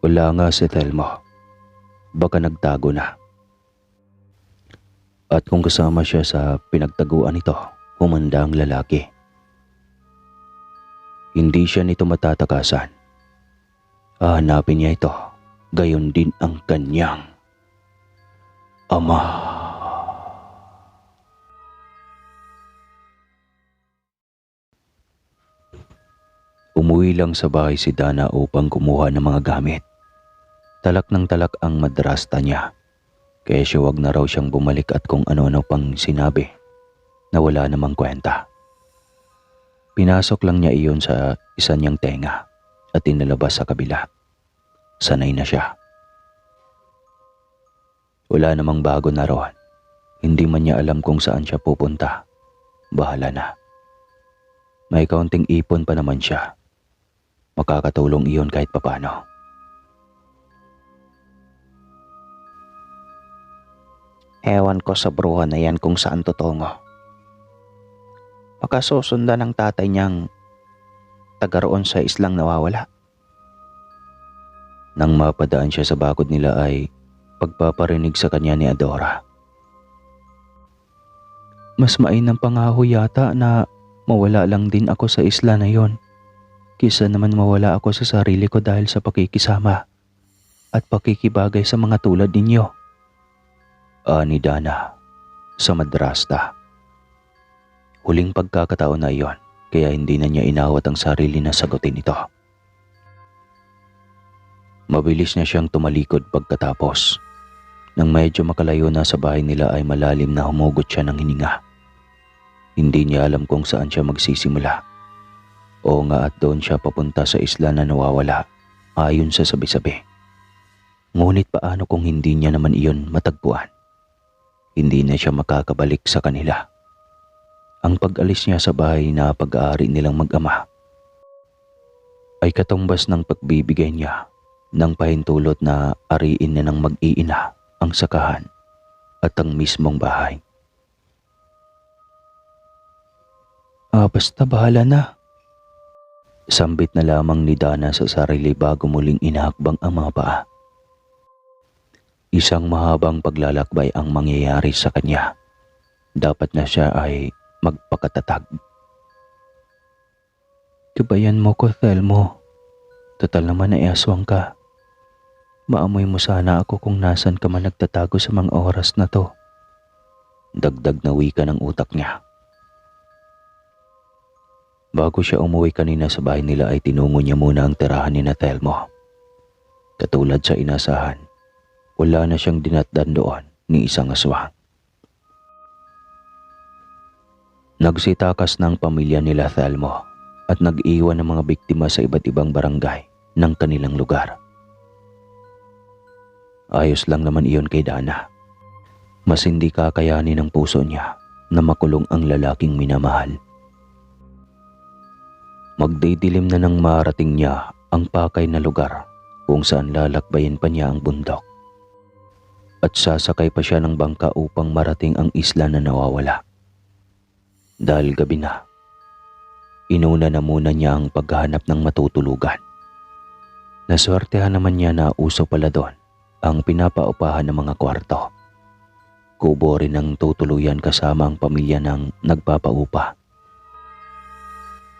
Wala nga si Telmo. Baka nagtago na. At kung kasama siya sa pinagtaguan nito, humanda ang lalaki. Hindi siya nito matatakasan. Hahanapin niya ito, gayon din ang kanyang ama. Umuwi lang sa bahay si Dana upang kumuha ng mga gamit. Talak ng talak ang madrasta niya. Kaya siya wag na raw siyang bumalik at kung ano-ano pang sinabi na wala namang kwenta. Pinasok lang niya iyon sa isa niyang tenga at inilabas sa kabila. Sanay na siya. Wala namang bago na roon. Hindi man niya alam kung saan siya pupunta. Bahala na. May kaunting ipon pa naman siya. Makakatulong iyon kahit papano. Ewan ko sa bruha na yan kung saan tutungo. Baka susundan ng tatay niyang taga roon sa islang nawawala. Nang mapadaan siya sa bakod nila ay pagpaparinig sa kanya ni Adora. Mas mainam pa nga ho yata na mawala lang din ako sa isla na yon. Kisa naman mawala ako sa sarili ko dahil sa pakikisama at pakikibagay sa mga tulad ninyo. Ni Dana sa madrasta. Huling pagkakataon na iyon, kaya hindi na niya inawat ang sarili na sagutin ito. Mabilis na siyang tumalikod pagkatapos. Nang medyo makalayo na sa bahay nila ay malalim na humugot siya ng hininga. Hindi niya alam kung saan siya magsisimula. Oo nga at doon siya papunta sa isla na nawawala ayon sa sabi-sabi. Ngunit paano kung hindi niya naman iyon matagpuan? Hindi na siya makakabalik sa kanila. Ang pag-alis niya sa bahay na pag-aari nilang mag-ama ay katumbas ng pagbibigay niya ng pahintulot na ariin na ng mag-iina ang sakahan at ang mismong bahay. Basta bahala na. Sambit na lamang ni Dana sa sarili bago muling inahakbang ang mga paa. Isang mahabang paglalakbay ang mangyayari sa kanya. Dapat na siya ay magpakatatag. Gabayan mo ko, Telmo. Total naman ay aswang ka. Maamoy mo sana ako kung nasan ka man nagtatago sa mga oras na to. Dagdag na wika ng utak niya. Bago siya umuwi kanina sa bahay nila ay tinungo niya muna ang tirahan ni Telmo. Katulad sa inasahan, wala na siyang dinatdan doon ni isang aswang. Nagsitakas ng pamilya nila Telmo at nag-iwan ng mga biktima sa iba't ibang barangay ng kanilang lugar. Ayos lang naman iyon kay Dana. Mas hindi kakayanin ng puso niya na makulong ang lalaking minamahal. Magdidilim na nang marating niya ang pakay na lugar kung saan lalakbayin pa niya ang bundok. At sasakay pa siya ng bangka upang marating ang isla na nawawala. Dahil gabi na, inuna na muna niya ang paghahanap ng matutulugan. Naswertehan naman niya na uso pala doon ang pinapaupahan ng mga kwarto. Kubo rin ang tutuluyan kasama ang pamilya ng nagpapaupa.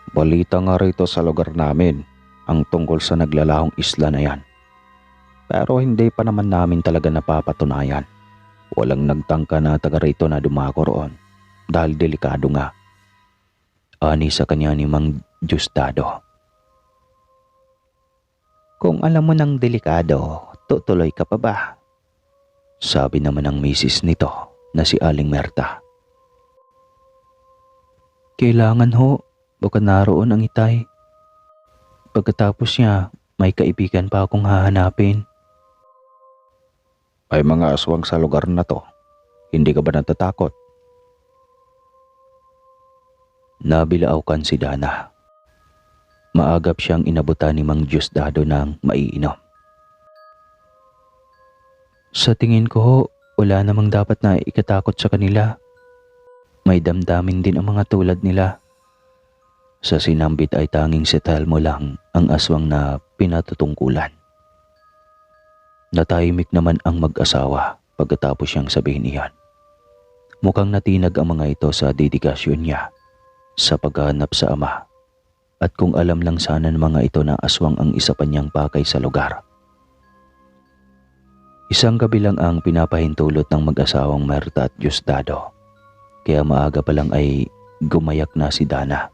Balita nga rito sa lugar namin ang tungkol sa naglalahong isla na yan. Pero hindi pa naman namin talaga napapatunayan. Walang nagtangka na taga rito na dumako roon dahil delikado nga. Ani sa kanya ni Mang Justado. Kung alam mo ng delikado, tutuloy ka pa ba? Sabi naman ng misis nito na si Aling Merta. Kailangan ho, baka naroon ang itay. Pagkatapos niya, may kaibigan pa akong hahanapin. Ay mga aswang sa lugar na to. Hindi ka ba natatakot? Nabilaukan si Dana. Maagap siyang inabutan ni Mang Diosdado ng maiinom. Sa tingin ko, wala namang dapat na ikatakot sa kanila. May damdamin din ang mga tulad nila. Sa sinambit ay tanging si Telmo lang ang aswang na pinatutungkulan. Natahimik naman ang mag-asawa pagkatapos siyang sabihin iyon. Mukhang natinag ang mga ito sa dedikasyon niya sa paghahanap sa ama, at kung alam lang sana ng mga ito na aswang ang isa pa niyang pakay sa lugar. Isang gabi lang ang pinapahintulot ng mag-asawang Marta at Diosdado, kaya maaga pa lang ay gumayak na si Dana.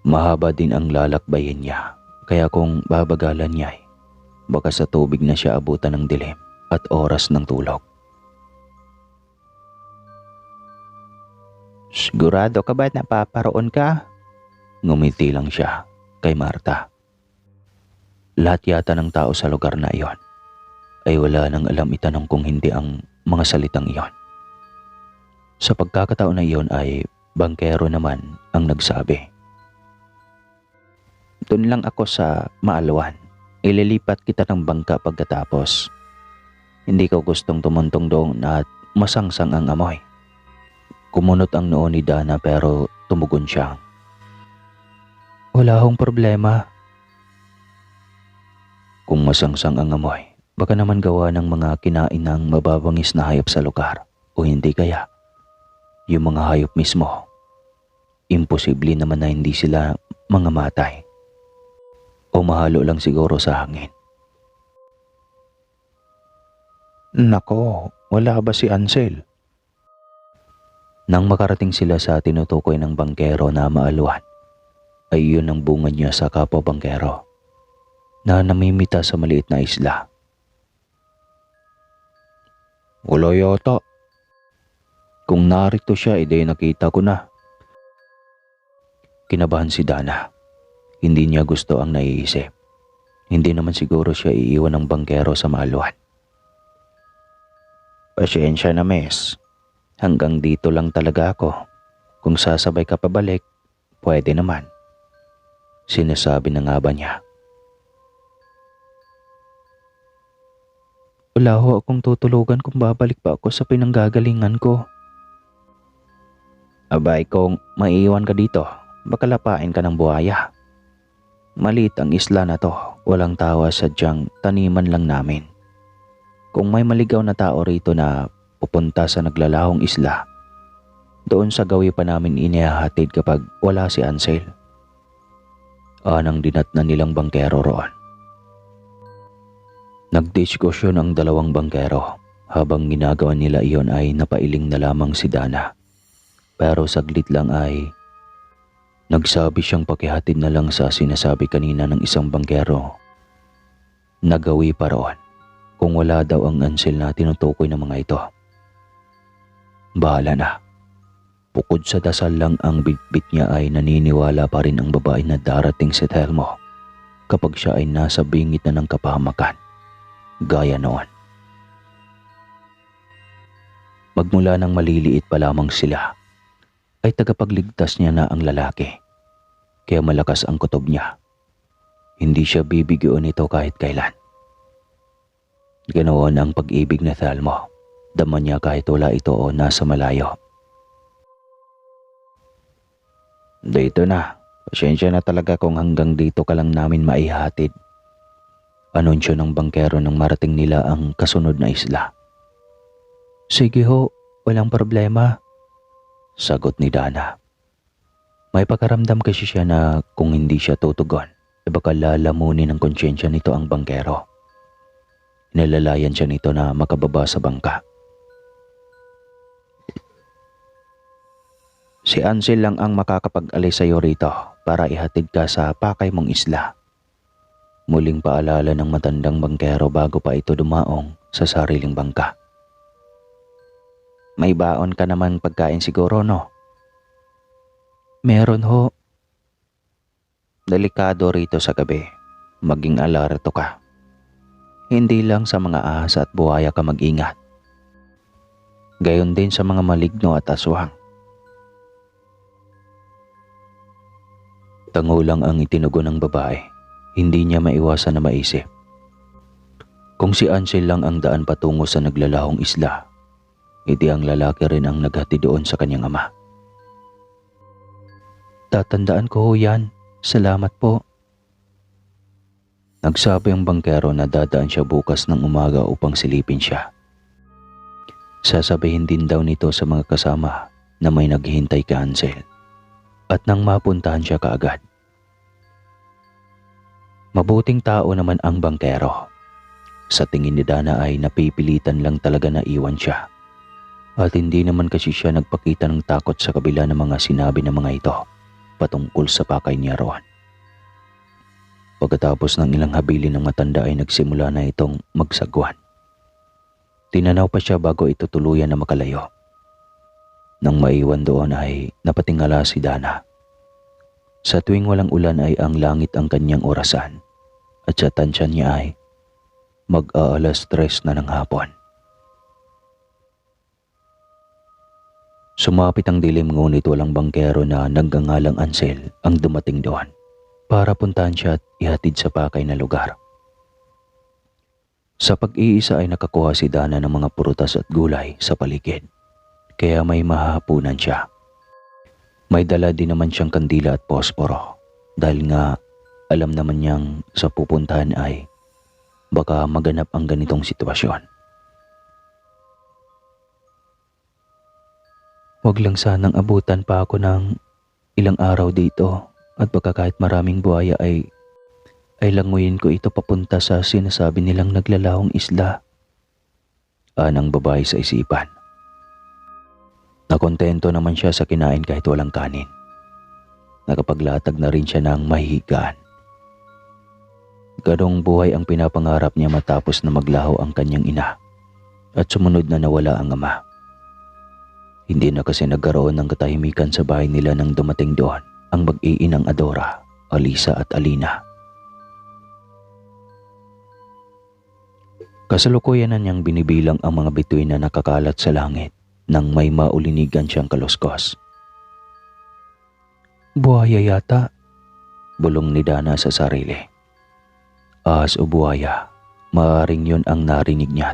Mahaba din ang lalakbayin niya, kaya kung babagalan niya baka sa tubig na siya abutan ng dilim at oras ng tulog. Sigurado ka ba na paparoon ka? Ngumiti lang siya kay Marta. Lahat yata ng tao sa lugar na iyon ay wala nang alam itanong kung hindi ang mga salitang iyon. Sa pagkakataon na iyon ay bangkero naman ang nagsabi. Doon lang ako sa Maalwan. Ililipat kita ng bangka pagkatapos. Hindi ko gustong tumuntong doon at masangsang ang amoy. Kumunot ang noo ni Dana pero tumugon siya. Wala akong problema. Kung masangsang ang amoy, baka naman gawa ng mga kinain ng mababangis na hayop sa lugar, o hindi kaya yung mga hayop mismo. Imposible naman na hindi sila mga matay. O mahalo lang siguro sa hangin. Nako, wala ba si Ansel? Nang makarating sila sa tinutukoy ng bangkero na Maalwan, ay yun ang bungad niya sa kapwa bangkero na namimita sa maliit na isla. Wala yata. Kung narito siya, edi nakita ko na. Kinabahan si Dana. Hindi niya gusto ang naiisip. Hindi naman siguro siya iiwan ng bangkero sa Maalwan. Pasensya na, Mes. Hanggang dito lang talaga ako. Kung sasabay ka pabalik, pwede naman. Sinasabi na nga ba niya. Wala ho akong tutulugan kung babalik pa ako sa pinanggagalingan ko. Abay, kung maiiwan ka dito, baka lapain ka ng buhaya. Maliit ang isla na to, walang tawa, sadyang taniman lang namin. Kung may maligaw na tao rito na pupunta sa naglalahong isla, doon sa gawi pa namin inihahatid kapag wala si Ansel. Anang dinatnan nilang bangkero roon. Nagdiskusyon ang dalawang bangkero. Habang ginagawa nila iyon ay napailing na lamang si Dana. Pero saglit lang ay nagsabi siyang pakihatid na lang sa sinasabi kanina ng isang bangkero. Nagawi pa roon kung wala daw ang Ansel na tinutukoy ng mga ito. Bahala na. Bukod sa dasal lang ang bitbit niya ay naniniwala pa rin ang babae na darating si Telmo kapag siya ay nasa bingit na ng kapahamakan, gaya noon. Magmula nang maliliit pa lamang sila, ay tagapagligtas niya na ang lalaki. Kaya malakas ang kutob niya. Hindi siya bibigyan nito kahit kailan. Ganoon ang pag-ibig na Telmo. Dama niya kahit wala ito o nasa malayo. Dito na. Pasensya na talaga kung hanggang dito ka lang namin maihatid. Anunsyo ng bangkero nang marating nila ang kasunod na isla. Sige ho, walang problema. Sagot ni Dana. May pakaramdam kasi siya na kung hindi siya tutugon, baka lalamunin ng konsyensya nito ang bangkero. Nalalayan siya nito na makababa sa bangka. Si Ansel lang ang makakapag-alis sa iyo rito para ihatid ka sa pakay mong isla. Muling paalala ng matandang bangkero bago pa ito dumaong sa sariling bangka. May baon ka naman pagkain siguro, no? Meron ho. Delikado rito sa gabi. Maging alerto ka. Hindi lang sa mga ahas at buhaya ka mag-ingat. Gayon din sa mga maligno at aswang. Tango lang ang itinugon ng babae. Hindi niya maiwasan na maisip. Kung si Ansel lang ang daan patungo sa naglalahong isla, hindi ang lalaki rin ang naghati doon sa kanyang ama. Tatandaan ko ho yan. Salamat po. Nagsabi ang bangkero na dadaan siya bukas ng umaga upang silipin siya. Sasabihin din daw nito sa mga kasama na may naghihintay kay Ansel at nang mapuntahan siya kaagad. Mabuting tao naman ang bangkero. Sa tingin ni Dana ay napipilitan lang talaga na iwan siya. At hindi naman kasi siya nagpakita ng takot sa kabila ng mga sinabi ng mga ito patungkol sa pakay niya roon. Pagkatapos ng ilang habilin ng matanda ay nagsimula na itong magsagwan. Tinanaw pa siya bago ito tuluyan na makalayo. Nang maiwan doon ay napatingala si Dana. Sa tuwing walang ulan ay ang langit ang kanyang orasan at sa tansya niya ay mag-aalas 3 na ng hapon. Sumapit ang dilim ngunit walang bangkero na nagngangalang Ansel ang dumating doon para puntahan siya at ihatid sa pakay na lugar. Sa pag-iisa ay nakakuha si Dana ng mga prutas at gulay sa paligid, kaya may mahahapunan siya. May dala din naman siyang kandila at posporo dahil nga alam naman niyang sa pupuntahan ay baka maganap ang ganitong sitwasyon. Huwag lang sanang abutan pa ako ng ilang araw dito at baka kahit maraming buhaya ay languyin ko ito papunta sa sinasabi nilang naglalahong isla. Anang babae sa isipan. Nakontento naman siya sa kinain kahit walang kanin. Nakapaglatag na rin siya ng mahihigaan. Ganong buhay ang pinapangarap niya matapos na maglaho ang kanyang ina at sumunod na nawala ang ama. Hindi na kasi nagkaroon ng katahimikan sa bahay nila nang dumating doon ang mag-iinang Adora, Alisa at Alina. Kasalukuyan na niyang binibilang ang mga bituin na nakakalat sa langit nang may maulinigan siyang kaluskos. Buhaya yata, bulong ni Dana sa sarili. Ahas o buhaya, maaaring yun ang narinig niya.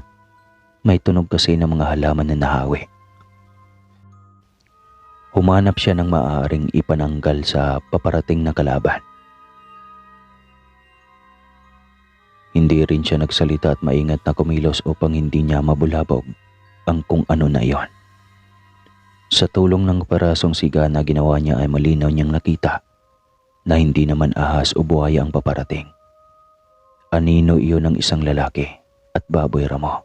May tunog kasi ng mga halaman na nahawi. Humanap siya ng maaaring ipananggal sa paparating na kalaban. Hindi rin siya nagsalita at maingat na kumilos upang hindi niya mabulabog ang kung ano na iyon. Sa tulong ng parasong siga na ginawa niya ay malinaw niyang nakita na hindi naman ahas o buhaya ang paparating. Anino iyon ng isang lalaki at baboy ramo.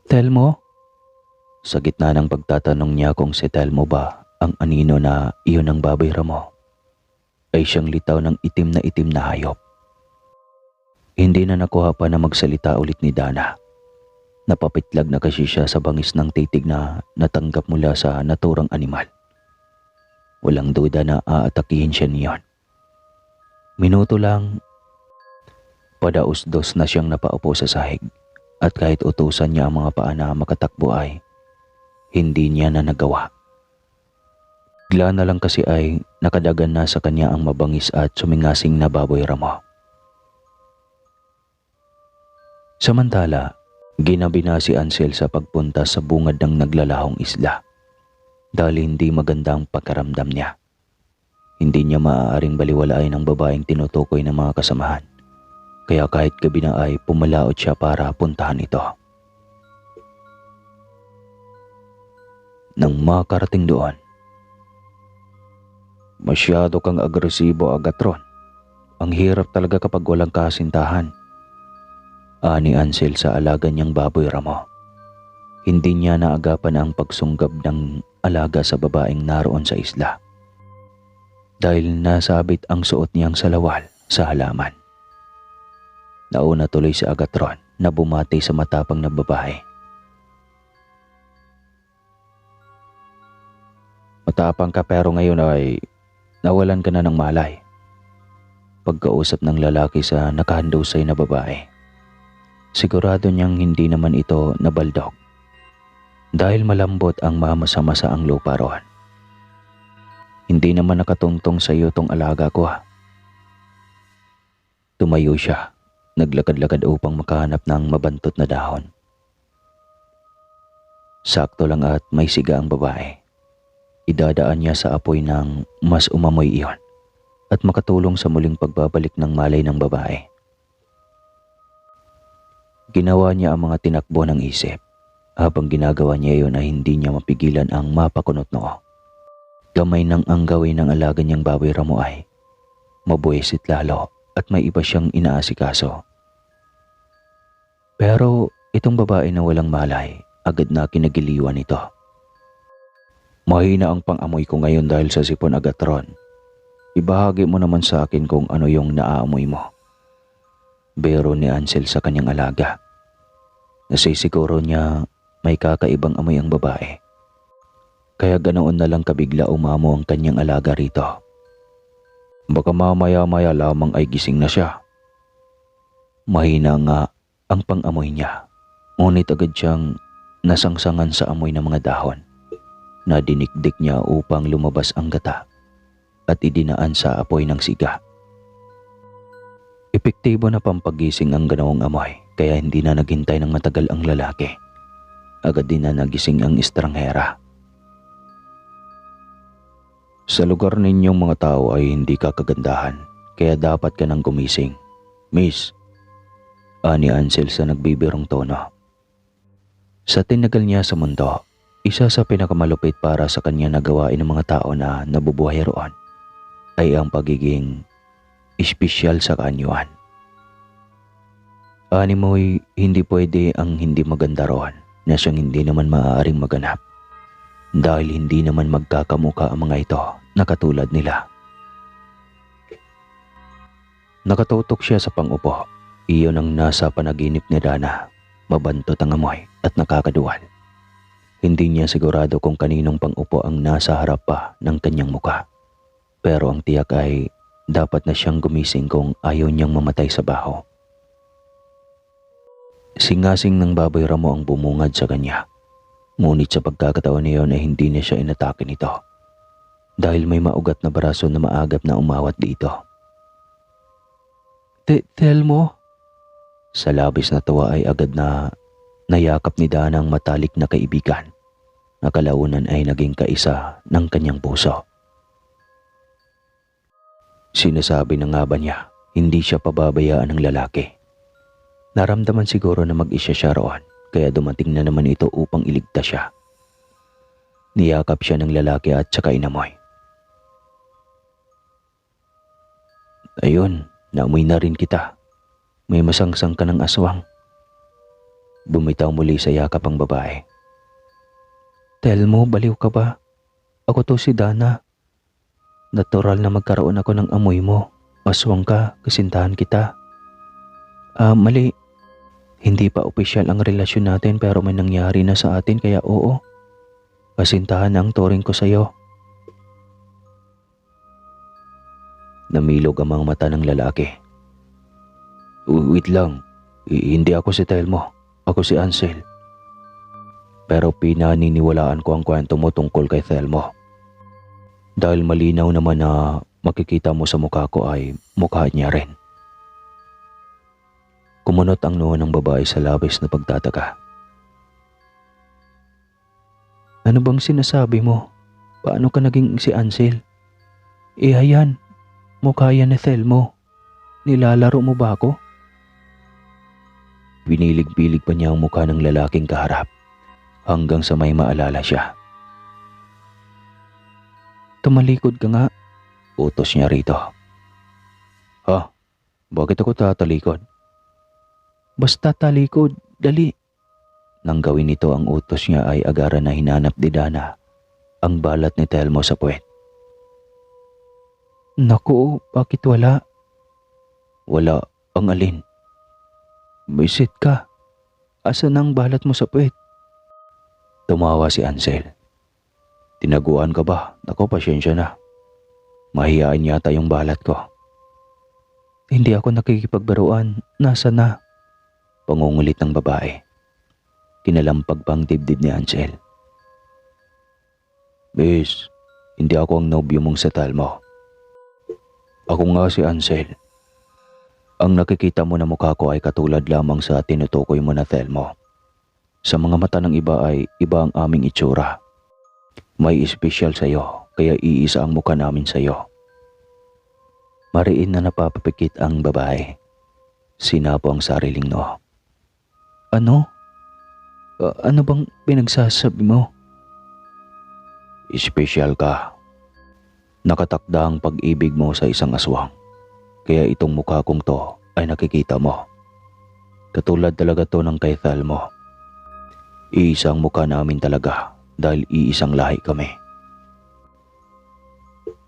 Telmo? Sa gitna ng pagtatanong niya kung si Telmo ba ang anino na iyon ng baboy ramo, ay siyang litaw ng itim na hayop. Hindi na nakuha pa na magsalita ulit ni Dana. Napapitlag na kasi siya sa bangis ng titig na natanggap mula sa naturang animal. Walang duda na aatakihin siya niyon. Minuto lang, padaos-dos na siyang napaupo sa sahig at kahit utusan niya ang mga paa na makatakbo ay hindi niya na nagawa. Bigla na lang kasi ay nakadagan na sa kanya ang mabangis at sumingasing na baboy ramo. Samantala, ginabi na si Ansel sa pagpunta sa bungad ng naglalahong isla dahil hindi magandang pagkaramdam niya. Hindi niya maaaring baliwalain ang babaeng tinutukoy ng mga kasamahan, kaya kahit gabi na ay pumalaot siya para puntahan ito. Nang makarating doon, masyado kang agresibo, Agatron. Ang hirap talaga kapag walang kasintahan. Ani Ansel sa alaga niyang baboy ramo. Hindi niya naagapan ang pagsunggab ng alaga sa babaeng naroon sa isla dahil nasabit ang suot niyang salawal sa halaman. Nauna tuloy si Agatron na bumati sa matapang na babae. Matapang ka pero ngayon ay nawalan ka na ng malay. pagkausap ng lalaki sa nakahandusay na babae. Sigurado niyang hindi naman ito nabaldog dahil malambot ang mamasa-masa ang lupa roon. Hindi naman nakatungtong sa iyo tong alaga ko ha. Tumayo siya, naglakad-lakad upang makahanap ng mabantot na dahon. Sakto lang at may siga ang babae. Idadaan niya sa apoy ng mas umamoy iyon at makatulong sa muling pagbabalik ng malay ng babae. Ginawa niya ang mga tinakbo ng isip. Habang ginagawa niya iyon ay hindi niya mapigilan ang mapakunot noo. Gamay ng anggawin ng alaga niyang baboy ramo ay mabuwisit lalo at may iba siyang inaasikaso. Pero itong babae na walang malay, agad na kinagiliwan ito. Mahina ang pang-amoy ko ngayon dahil sa sipon agatron. Ibahagi mo naman sa akin kung ano yung naaamoy mo. Biro ni Ansel sa kanyang alaga. Nasisiguro niya may kakaibang amoy ang babae. Kaya ganoon na lang kabigla umamo ang kanyang alaga rito. Baka mamaya-maya lamang ay gising na siya. Mahina nga ang pang-amoy niya. Ngunit agad siyang nasangsangan sa amoy ng mga dahon na dinikdik niya upang lumabas ang gata at idinaan sa apoy ng siga. Epektibo na pampagising ang ganawang amoy kaya hindi na naghintay ng matagal ang lalaki. Agad din na nagising ang estranghera. Sa lugar ninyong mga tao ay hindi ka kagandahan kaya dapat ka nang gumising. Miss, ani Ansel sa nagbibirong tono. Sa tinagal niya sa mundo, isa sa pinakamalupit para sa kanya na gawain ng mga tao na nabubuhay roon ay ang pagiging espesyal sa kaanyuan. Ani mo'y hindi pwede ang hindi maganda roon na siyang hindi naman maaaring maganap dahil hindi naman magkakamuka ang mga ito na katulad nila. Nakatutok siya sa pangupo. Iyon ang nasa panaginip ni Dana. Mabantot ang amoy at nakakaduwal. Hindi niya sigurado kung kaninong pangupo ang nasa harap pa ng kanyang muka. Pero ang tiyak ay dapat na siyang gumising kung ayaw niyang mamatay sa baho. Singasing ng baboy ramo ang bumungad sa kanya. Ngunit sa pagkakataon niyon ay hindi na siya inatake nito. Dahil may maugat na baraso na maagap na umawat dito. Telmo? Sa labis na tawa ay agad na nayakap ni Dana ang matalik na kaibigan na kalaunan ay naging kaisa ng kanyang puso. Sinasabi na nga ba niya, hindi siya pababayaan ng lalaki. Naramdaman siguro na mag-isa siya roon, kaya dumating na naman ito upang iligtas siya. Niyakap siya ng lalaki at saka inamoy. Ayun, naamoy na rin kita. May masangsang ka ng aswang. Bumitaw muli sa yakap ang babae. Telmo, baliw ka ba? Ako to si Dana. Natural na magkaroon ako ng amoy mo. Aswang ka, kasintahan kita. Mali. Hindi pa opisyal ang relasyon natin pero may nangyari na sa atin kaya oo. Kasintahan ang turing ko sa'yo. Namilog ang mga mata ng lalaki. Wait lang, hindi ako si Telmo. Ako si Ansel. Pero pinaniniwalaan ko ang kwento mo tungkol kay Telmo. Dahil malinaw naman na makikita mo sa mukha ko ay mukha niya rin. Kumunot ang noo ng babae sa labis na pagtataka. Ano bang sinasabi mo? Paano ka naging si Ansel? Ayan, mukha yan ni Telmo. Nilalaro mo ba ako? Binilig-bilig pa niya ang mukha ng lalaking kaharap hanggang sa may maalala siya. Tumalikod ka nga, utos niya rito. Ha? Bakit ako tatalikod? Basta talikod, dali. Nang gawin nito ang utos niya ay agara na hinanap ni Dana ang balat ni Telmo sa puwet. Naku, bakit wala? Wala, ang alin? Bisit ka. Asan ang balat mo sa puwet? Tumawa si Ansel. Tinaguan ka ba? Naku, pasyensya na. Mahiyaan yata yung balat ko. Hindi ako nakikipagbiruan. Nasa na? Pangungulit ng babae. Kinalampag pang dibdib ni Ansel. Miss, hindi ako ang nobyo mong sa Telmo. Ako nga si Ansel. Ang nakikita mo na mukha ko ay katulad lamang sa tinutukoy mo na Telmo. Sa mga mata ng iba ay iba ang aming itsura. May espesyal sa'yo, kaya iisa ang mukha namin sa'yo. Mariin na napapapikit ang babae. Sinapo ang sariling noo. Ano? Ano bang pinagsasabi mo? Espesyal ka. Nakatakda ang pag-ibig mo sa isang aswang. Kaya itong mukha kong to ay nakikita mo. Katulad talaga to ng kay Telmo. Iisang mukha namin talaga dahil iisang lahi kami.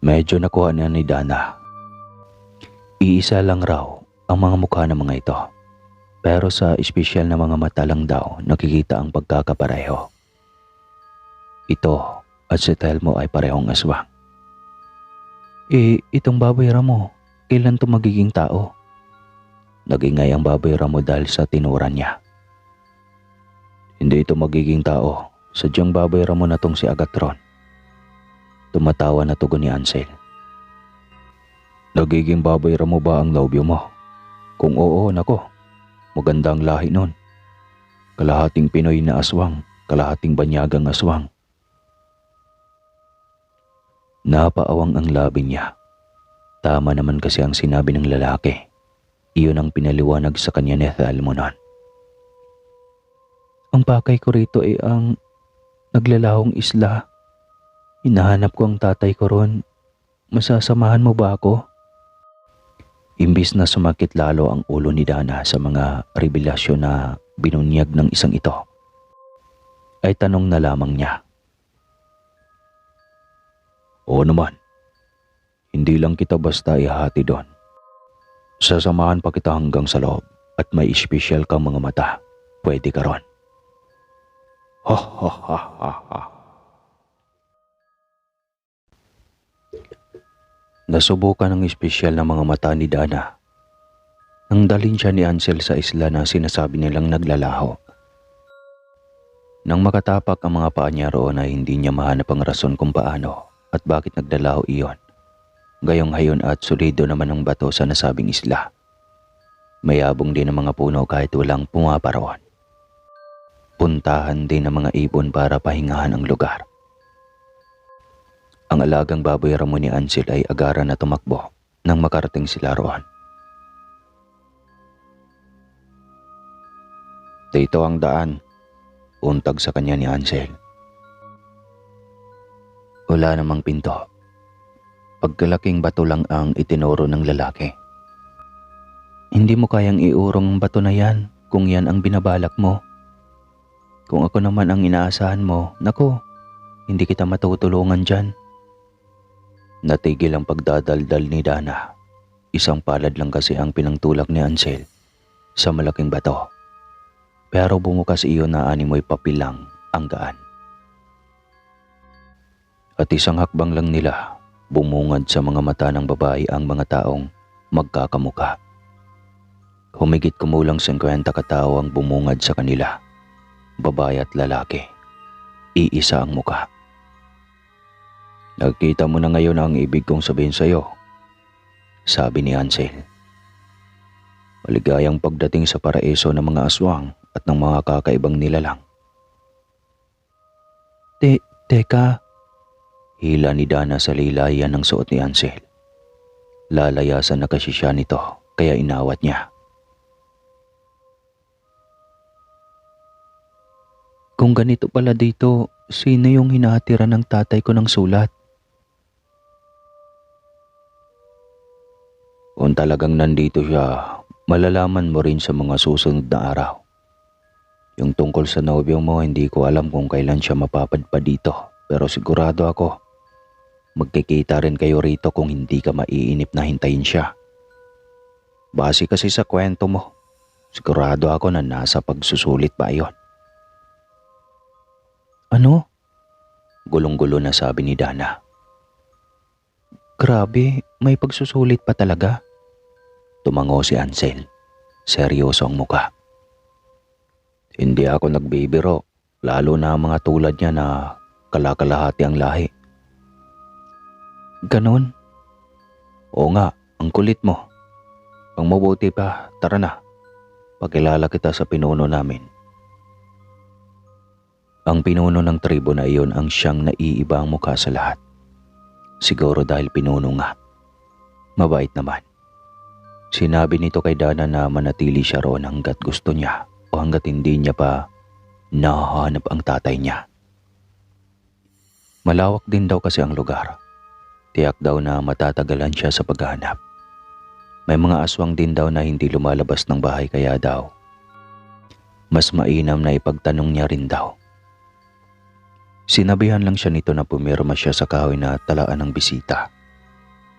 Medyo nakuha na ni Dana. Iisa lang raw ang mga mukha ng mga ito. Pero sa espesyal na mga mata lang daw nakikita ang pagkakapareho. Ito at si Telmo ay parehong aswang. Itong baboy Ramo, kailan to magiging tao? Nagingay ang baboy Ramo dahil sa tinuran niya. Hindi ito magiging tao. Sadyang baboy Ramo na tong si Agatron. Tumatawa na tugon ni Ansel. Nagiging baboy Ramo ba ang nobyo mo? Kung oo, nako. Magandang lahi nun. Kalahating Pinoy na aswang, kalahating banyagang aswang. Napaawang ang labi niya. Tama naman kasi ang sinabi ng lalaki. Iyon ang pinaliwanag sa kanya ni Telmo noon. Ang pakay ko rito ay ang naglalahong isla. Hinahanap ko ang tatay ko ron. Masasamahan mo ba ako? Imbis na sumakit lalo ang ulo ni Dana sa mga revelasyon na binunyag ng isang ito, ay tanong na lamang niya. Oo naman, hindi lang kita basta ihati doon. Sasamahan pa kita hanggang sa loob at may espesyal kang mga mata. Pwede ka ron. Ha ha ha ha ha. Nasubukan ng espesyal na mga mata ni Dana nang dalhin siya ni Ansel sa isla na sinasabi nilang naglalaho. Nang makatapak ang mga paa niya roon ay hindi niya mahanap ang rason kung paano at bakit naglalaho iyon. Gayong hayon at solido naman ang bato sa nasabing isla. Mayabong din ang mga puno kahit walang pumaparoon. Puntahan din ng mga ibon para pahingahan ang lugar. Ang alagang baboy Ramo ni Ansel ay agara na tumakbo nang makarating sila roon. Dito ang daan, untag sa kanya ni Ansel. Wala namang pinto. Pagkalaking bato lang ang itinuro ng lalaki. Hindi mo kayang iurong ang bato na yan kung yan ang binabalak mo. Kung ako naman ang inaasahan mo, naku, hindi kita matutulungan dyan. Natigil ang pagdadaldal ni Dana. Isang palad lang kasi ang pinangtulak ni Ansel sa malaking bato. Pero bumukas iyon na animoy papilang ang gaan. At isang hakbang lang nila, bumungad sa mga mata ng babae ang mga taong magkakamuka. Humigit kumulang 50 katao ang bumungad sa kanila. Babae at lalaki. Iisa ang muka. Nakita mo na ngayon ang ibig kong sabihin sa iyo, sabi ni Ansel. Maligayang pagdating sa paraiso ng mga aswang at ng mga kakaibang nilalang. Teka, hila ni Dana sa lilayan ng suot ni Ansel. Lalayasan na kasi siya nito kaya inawat niya. Kung ganito pala dito, sino yung hinahatiran ng tatay ko ng sulat? Kung talagang nandito siya, malalaman mo rin sa mga susunod na araw. Yung tungkol sa nobyo mo, hindi ko alam kung kailan siya mapapadpad dito. Pero sigurado ako, magkikita rin kayo rito kung hindi ka maiinip na hintayin siya. Base kasi sa kwento mo, sigurado ako na nasa pagsusulit pa iyon. Ano? Gulong-gulo na sabi ni Dana. Grabe, may pagsusulit pa talaga. Tumango si Ansel. Seryoso ang muka. Hindi ako nagbibiro, lalo na ang mga tulad niya na kalakalahati ang lahi. Ganon? Oo nga, ang kulit mo. Ang mabuti pa, tara na. Pakilala kita sa pinuno namin. Ang pinuno ng tribo na iyon ang siyang naiibang mukha sa lahat. Siguro dahil pinuno nga. Mabait naman. Sinabi nito kay Dana na manatili siya roon hanggat gusto niya o hanggat hindi niya pa nahahanap ang tatay niya. Malawak din daw kasi ang lugar. Tiyak daw na matatagalan siya sa paghahanap. May mga aswang din daw na hindi lumalabas ng bahay kaya daw mas mainam na ipagtanong niya rin daw. Sinabihan lang siya nito na pumirma siya sa kahoy na talaan ng bisita.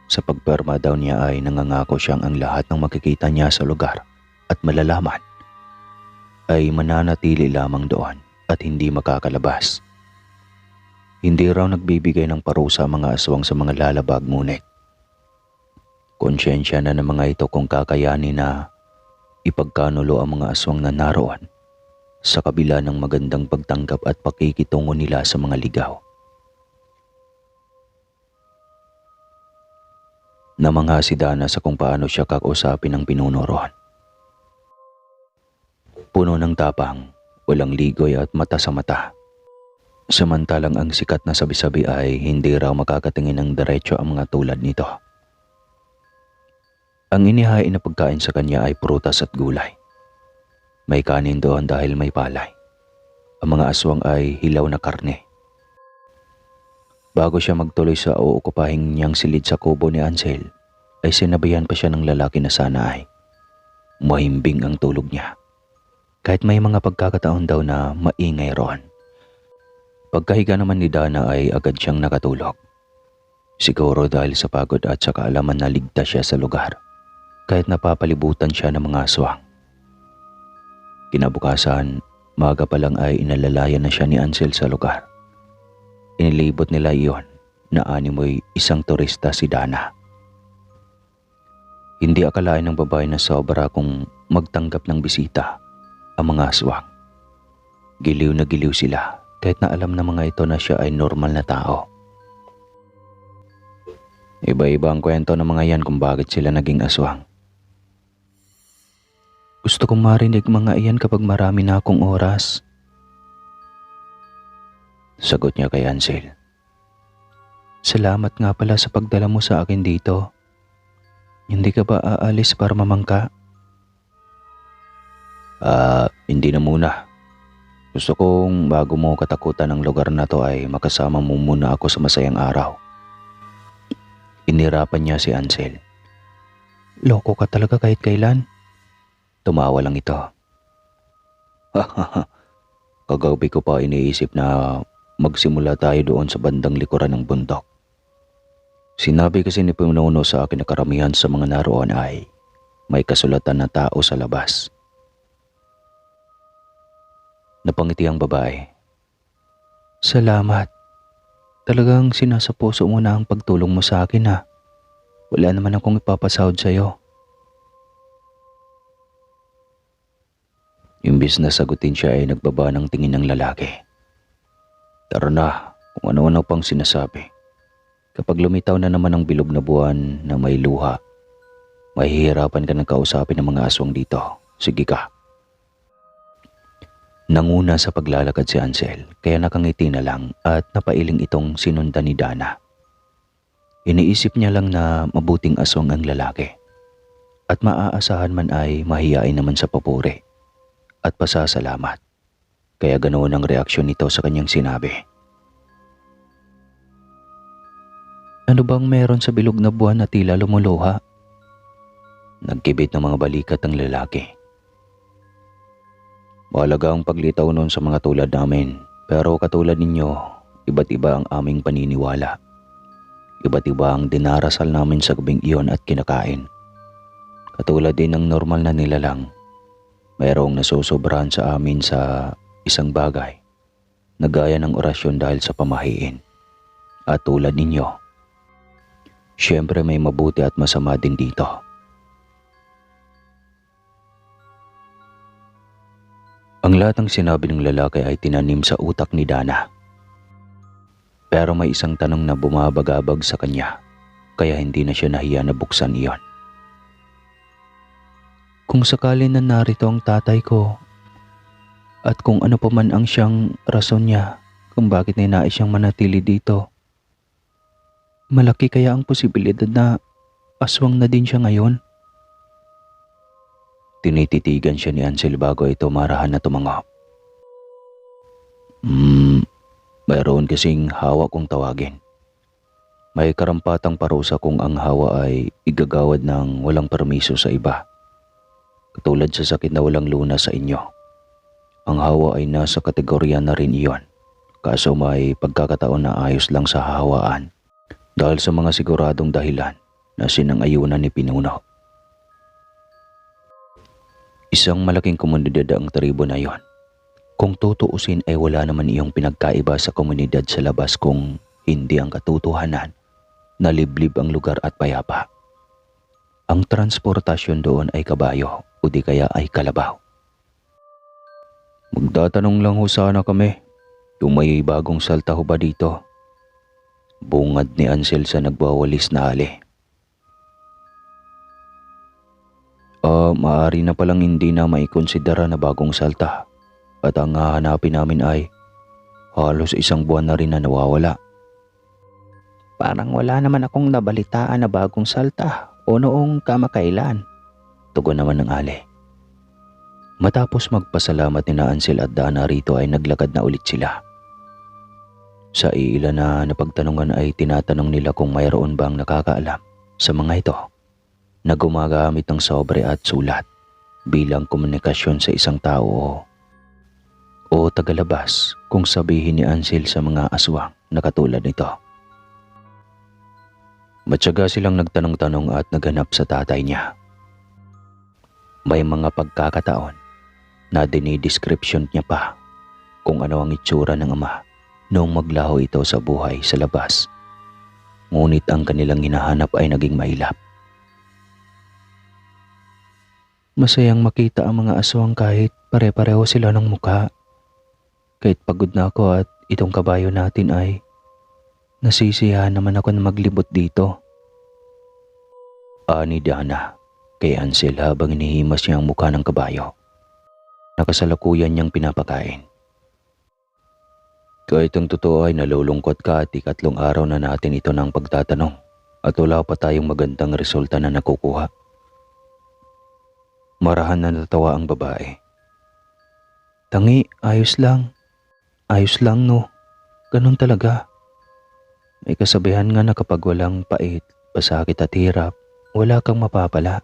Sa pagpirma daw niya ay nangangako siyang ang lahat ng makikita niya sa lugar at malalaman ay mananatili lamang doon at hindi makakalabas. Hindi raw nagbibigay ng parusa ang mga aswang sa mga lalabag, ngunit konsyensya na ng mga ito kung kakayanin na ipagkanulo ang mga aswang na naroon sa kabila ng magandang pagtanggap at pakikitungo nila sa mga ligaw. Namangha si Dana sa kung paano siya kakausapin ng pinuno roon. Puno ng tapang, walang ligoy at mata sa mata. Samantalang ang sikat na sabi-sabi ay hindi raw makakatingin ng diretso ang mga tulad nito. Ang inihain na pagkain sa kanya ay prutas at gulay. May kanin doon dahil may palay. Ang mga aswang ay hilaw na karne. Bago siya magtuloy sa uukupahing niyang silid sa kubo ni Ansel, ay sinabihan pa siya ng lalaki na sana ay mahimbing ang tulog niya. Kahit may mga pagkakataon daw na maingay roon. Pagkahiga naman ni Dana ay agad siyang nakatulog. Siguro dahil sa pagod at sa kaalaman na ligtas siya sa lugar, kahit napapalibutan siya ng mga aswang. Kinabukasan, maaga pa lang ay inalalayan na siya ni Ansel sa lugar. Inilibot nila iyon na animoy isang turista si Dana. Hindi akalain ng babae na sobra kung magtanggap ng bisita ang mga aswang. Giliw na giliw sila kahit na alam ng mga ito na siya ay normal na tao. Iba-iba ang kwento ng mga yan kung bakit sila naging aswang. Gusto kong marinig mga iyan kapag marami na akong oras. Sagot niya kay Ansel. Salamat nga pala sa pagdala mo sa akin dito. Hindi ka ba aalis para mamangka? Hindi na muna. Gusto kong bago mo katakutan ng lugar na to ay makasama mo muna ako sa masayang araw. Inirapan niya si Ansel. Loko ka talaga kahit kailan? Tumawa lang ito. Kagabi ko pa iniisip na magsimula tayo doon sa bandang likuran ng bundok. Sinabi kasi ni Pinuno sa akin na karamihan sa mga naroon ay may kasulatan na tao sa labas. Napangiti ang babae. Salamat. Talagang sinasapuso mo na ang pagtulong mo sa akin ha. Wala naman akong ipapasahod sa'yo. Imbis na sagutin siya ay nagbaba ng tingin ng lalaki. Tara na, kung ano-ano pang sinasabi. Kapag lumitaw na naman ang bilog na buwan na may luha, mahihirapan ka ng kausapin ng mga aswang dito. Sige ka. Nanguna sa paglalakad si Ansel kaya nakangiti na lang at napailing itong sinundan ni Dana. Iniisip niya lang na mabuting aswang ang lalaki at maaasahan man ay mahiyain naman sa papuri at pasasalamat. Kaya ganoon ang reaksyon nito sa kanyang sinabi. Ano bang meron sa bilog na buwan na tila lumuluha? Nagkibit ng mga balikat ang lalaki. Mahalaga ang paglitaw noon sa mga tulad namin, pero katulad ninyo, iba't iba ang aming paniniwala. Iba't iba ang dinarasal namin sa gabing iyon at kinakain. Katulad din ng normal na nilalang, mayroong nasusobrahan sa amin sa isang bagay na gaya ng orasyon dahil sa pamahiin. At tulad ninyo, siyempre may mabuti at masama din dito. Ang lahat ng sinabi ng lalaki ay tinanim sa utak ni Dana. Pero may isang tanong na bumabagabag sa kanya, kaya hindi na siya nahiya na buksan iyon. Kung sakali na narito ang tatay ko, at kung ano pa man ang siyang rason niya kung bakit ninais siyang manatili dito, malaki kaya ang posibilidad na aswang na din siya ngayon? Tinititigan siya ni Ansel bago ito marahan na tumango. Mayroon kasing hawa kung tawagin. May karampatang parusa kung ang hawa ay igagawad ng walang permiso sa iba. Katulad sa sakit na walang lunas sa inyo. Ang hawa ay nasa kategorya na rin iyon. Kaso may pagkakataon na ayos lang sa hawaan dahil sa mga siguradong dahilan na sinangayunan ni Pinuno. Isang malaking komunidad ang tribo na iyon. Kung tutuusin ay wala naman iyong pinagkaiba sa komunidad sa labas kung hindi ang katotohanan na liblib ang lugar at payapa. Ang transportasyon doon ay kabayo o di kaya ay kalabaw. Magtatanong lang ho sana kami kung may bagong salta ho ba dito. Bungad ni Ansel sa nagwawalis na ali. Maaari na palang hindi na maikonsidera na bagong salta at ang hahanapin namin ay halos 1 buwan na rin na nawawala. Parang wala naman akong nabalitaan na bagong salta o noong kamakailan, tugon naman ng ali. Matapos magpasalamat ni Ansel at Dana rito ay naglakad na ulit sila. Sa iilan na napagtanungan ay tinatanong nila kung mayroon bang nakakaalam sa mga ito na gumagamit ng sobre at sulat bilang komunikasyon sa isang tao o tagalabas kung sabihin ni Ansel sa mga aswang na katulad nito. Matyaga silang nagtanong-tanong at naghanap sa tatay niya. May mga pagkakataon na dinidescription niya pa kung ano ang itsura ng ama noong maglaho ito sa buhay sa labas. Ngunit ang kanilang hinahanap ay naging mailap. Masayang makita ang mga aswang kahit pare-pareho sila ng mukha. Kahit pagod na ako at itong kabayo natin ay nasisiyahan naman ako na maglibot dito. Ani Dana kay Ansel habang inihimas niya ang mukha ng kabayo. Nakasalukuyan niyang pinapakain. Kahit ang totoo ay nalulungkot ka at 3 araw na natin ito ng pagtatanong at wala pa tayong magandang resulta na nakukuha. Marahan na natawa ang babae. Tangi, ayos lang. Ayos lang no. Ganun talaga. May kasabihan nga na kapag walang pait, pasakit at hirap, wala kang mapapala.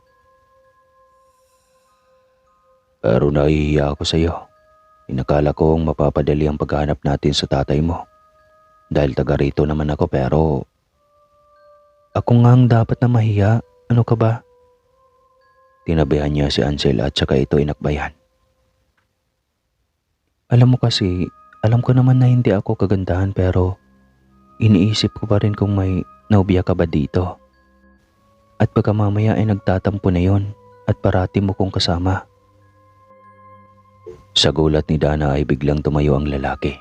Pero nahihiya ako sa iyo. Inakala kong mapapadali ang paghanap natin sa tatay mo. Dahil taga rito naman ako pero ako nga ang dapat na mahiya. Ano ka ba? Tinabihan niya si Ansel at saka ito inakbayan. Alam mo kasi, alam ko naman na hindi ako kagandahan pero iniisip ko pa rin kung may naubya ka ba dito. At pagka mamaya ay nagtatampo na yon at parati mo kong kasama. Sa gulat ni Dana ay biglang tumayo ang lalaki.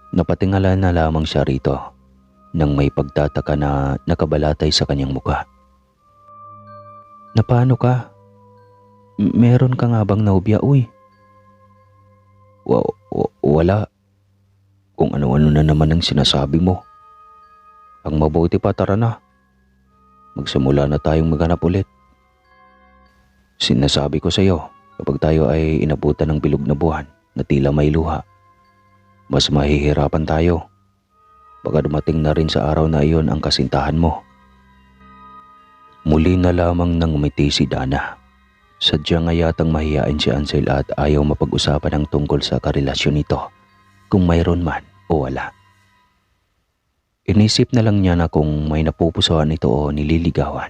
Napatingala na lamang siya rito nang may pagtataka na nakabalatay sa kanyang mukha. Na paano ka? Meron ka nga bang naubya, uy? Wala. Kung ano-ano na naman ang sinasabi mo. Ang mabuti pa, tara na. Magsimula na tayong maghanap ulit. Sinasabi ko sa iyo, kapag tayo ay inabutan ng bilog na buwan na tila may luha, mas mahihirapan tayo. Baka dumating na rin sa araw na iyon ang kasintahan mo. Muli na lamang nang umiti si Dana. Sadya nga yatang mahiyain si Ansel at ayaw mapag-usapan ang tungkol sa karelasyon nito kung mayroon man o wala. Inisip na lang niya na kung may napupusuan ito o nililigawan.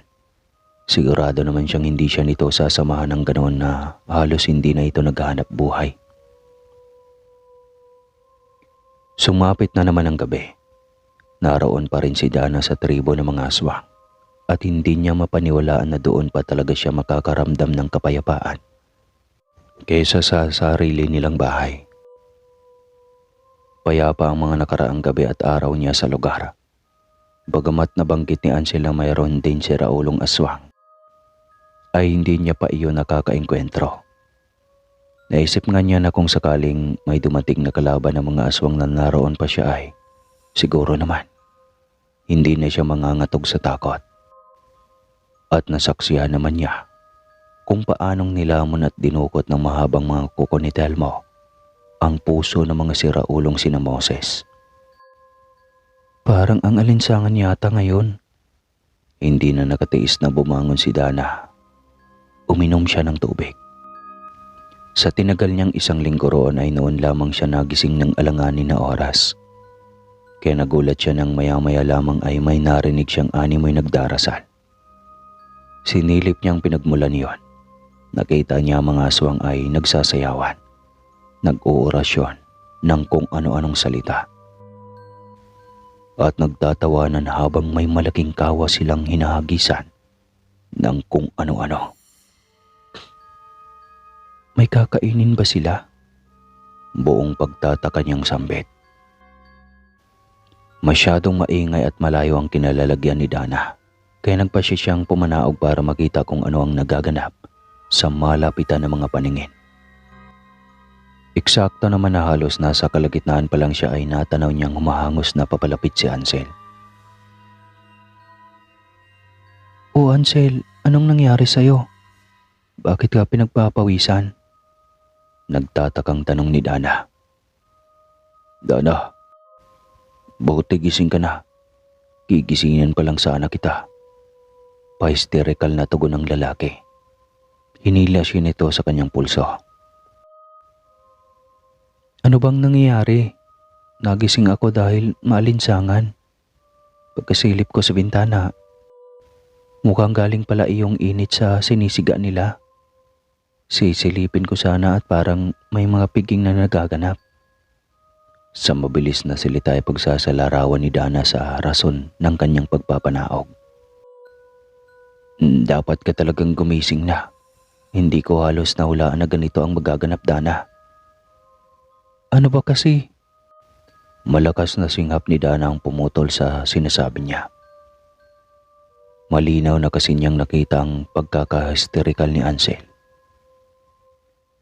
Sigurado naman siyang hindi siya nito sasamahan ng ganoon na halos hindi na ito naghahanap buhay. Sumapit na naman ang gabi. Naroon pa rin si Dana sa tribo ng mga aswang. At hindi niya mapaniwalaan na doon pa talaga siya makakaramdam ng kapayapaan. kaysa sa sarili nilang bahay. Payapa ang mga nakaraang gabi at araw niya sa lugar. Bagamat nabanggit ni Ansel na mayroon din si Raulong aswang, ay hindi niya pa iyon nakakaengkwentro. Naisip nga niya na kung sakaling may dumating na kalaban ng mga aswang na naroon pa siya ay, siguro naman, hindi na siya mangangatog sa takot. At nasaksihan naman niya kung paanong nilamon at dinukot ng mahabang mga kuko ni Telmo ang puso ng mga siraulong sina Moses. Parang ang alinsangan yata ngayon. Hindi na nakatiis na bumangon si Dana. Uminom siya ng tubig. Sa tinagal niyang isang linggo roon ay noon lamang siya nagising ng alanganin na oras. Kaya nagulat siya nang maya-maya lamang ay may narinig siyang animoy nagdarasal. Sinilip niyang pinagmulan iyon. Nakita niya mga aswang ay nagsasayawan, nag-oorasyon ng kung ano-anong salita. At nagtatawanan habang may malaking kawa silang hinahagisan ng kung ano-ano. May kakainin ba sila? Buong pagtataka niyang sambit. Masyadong maingay at malayo ang kinalalagyan ni Dana, kaya nagpasya siyang pumanaog para makita kung ano ang nagaganap sa malapitan ng mga paningin. Eksakto naman na halos nasa kalagitnaan pa lang siya ay natanaw niyang humahangos na papalapit si Ansel. "O Ansel, anong nangyari sa'yo? Bakit ka pinagpapawisan?" Nagtatakang tanong ni Dana. "Dana, buti gising ka na. Gigisingin pa lang sana kita." Pa-hysterical na tugon ng lalaki. Hinila siya nito sa kanyang pulso. "Ano bang nangyayari? Nagising ako dahil maalinsangan. Pagkasilip ko sa bintana, mukhang galing pala iyong init sa sinisiga nila. Sisilipin ko sana at parang may mga piging na nagaganap." Sa mabilis na salita ay pagsasalarawan ni Dana sa rason ng kanyang pagpapanaog. "Dapat ka talagang gumising na. Hindi ko halos nahulaan na ganito ang magaganap, Dana." "Ano ba kasi?" Malakas na singhap ni Dana ang pumutol sa sinasabi niya. Malinaw na kasi niyang nakita ang pagkaka-hysterical ni Ansel.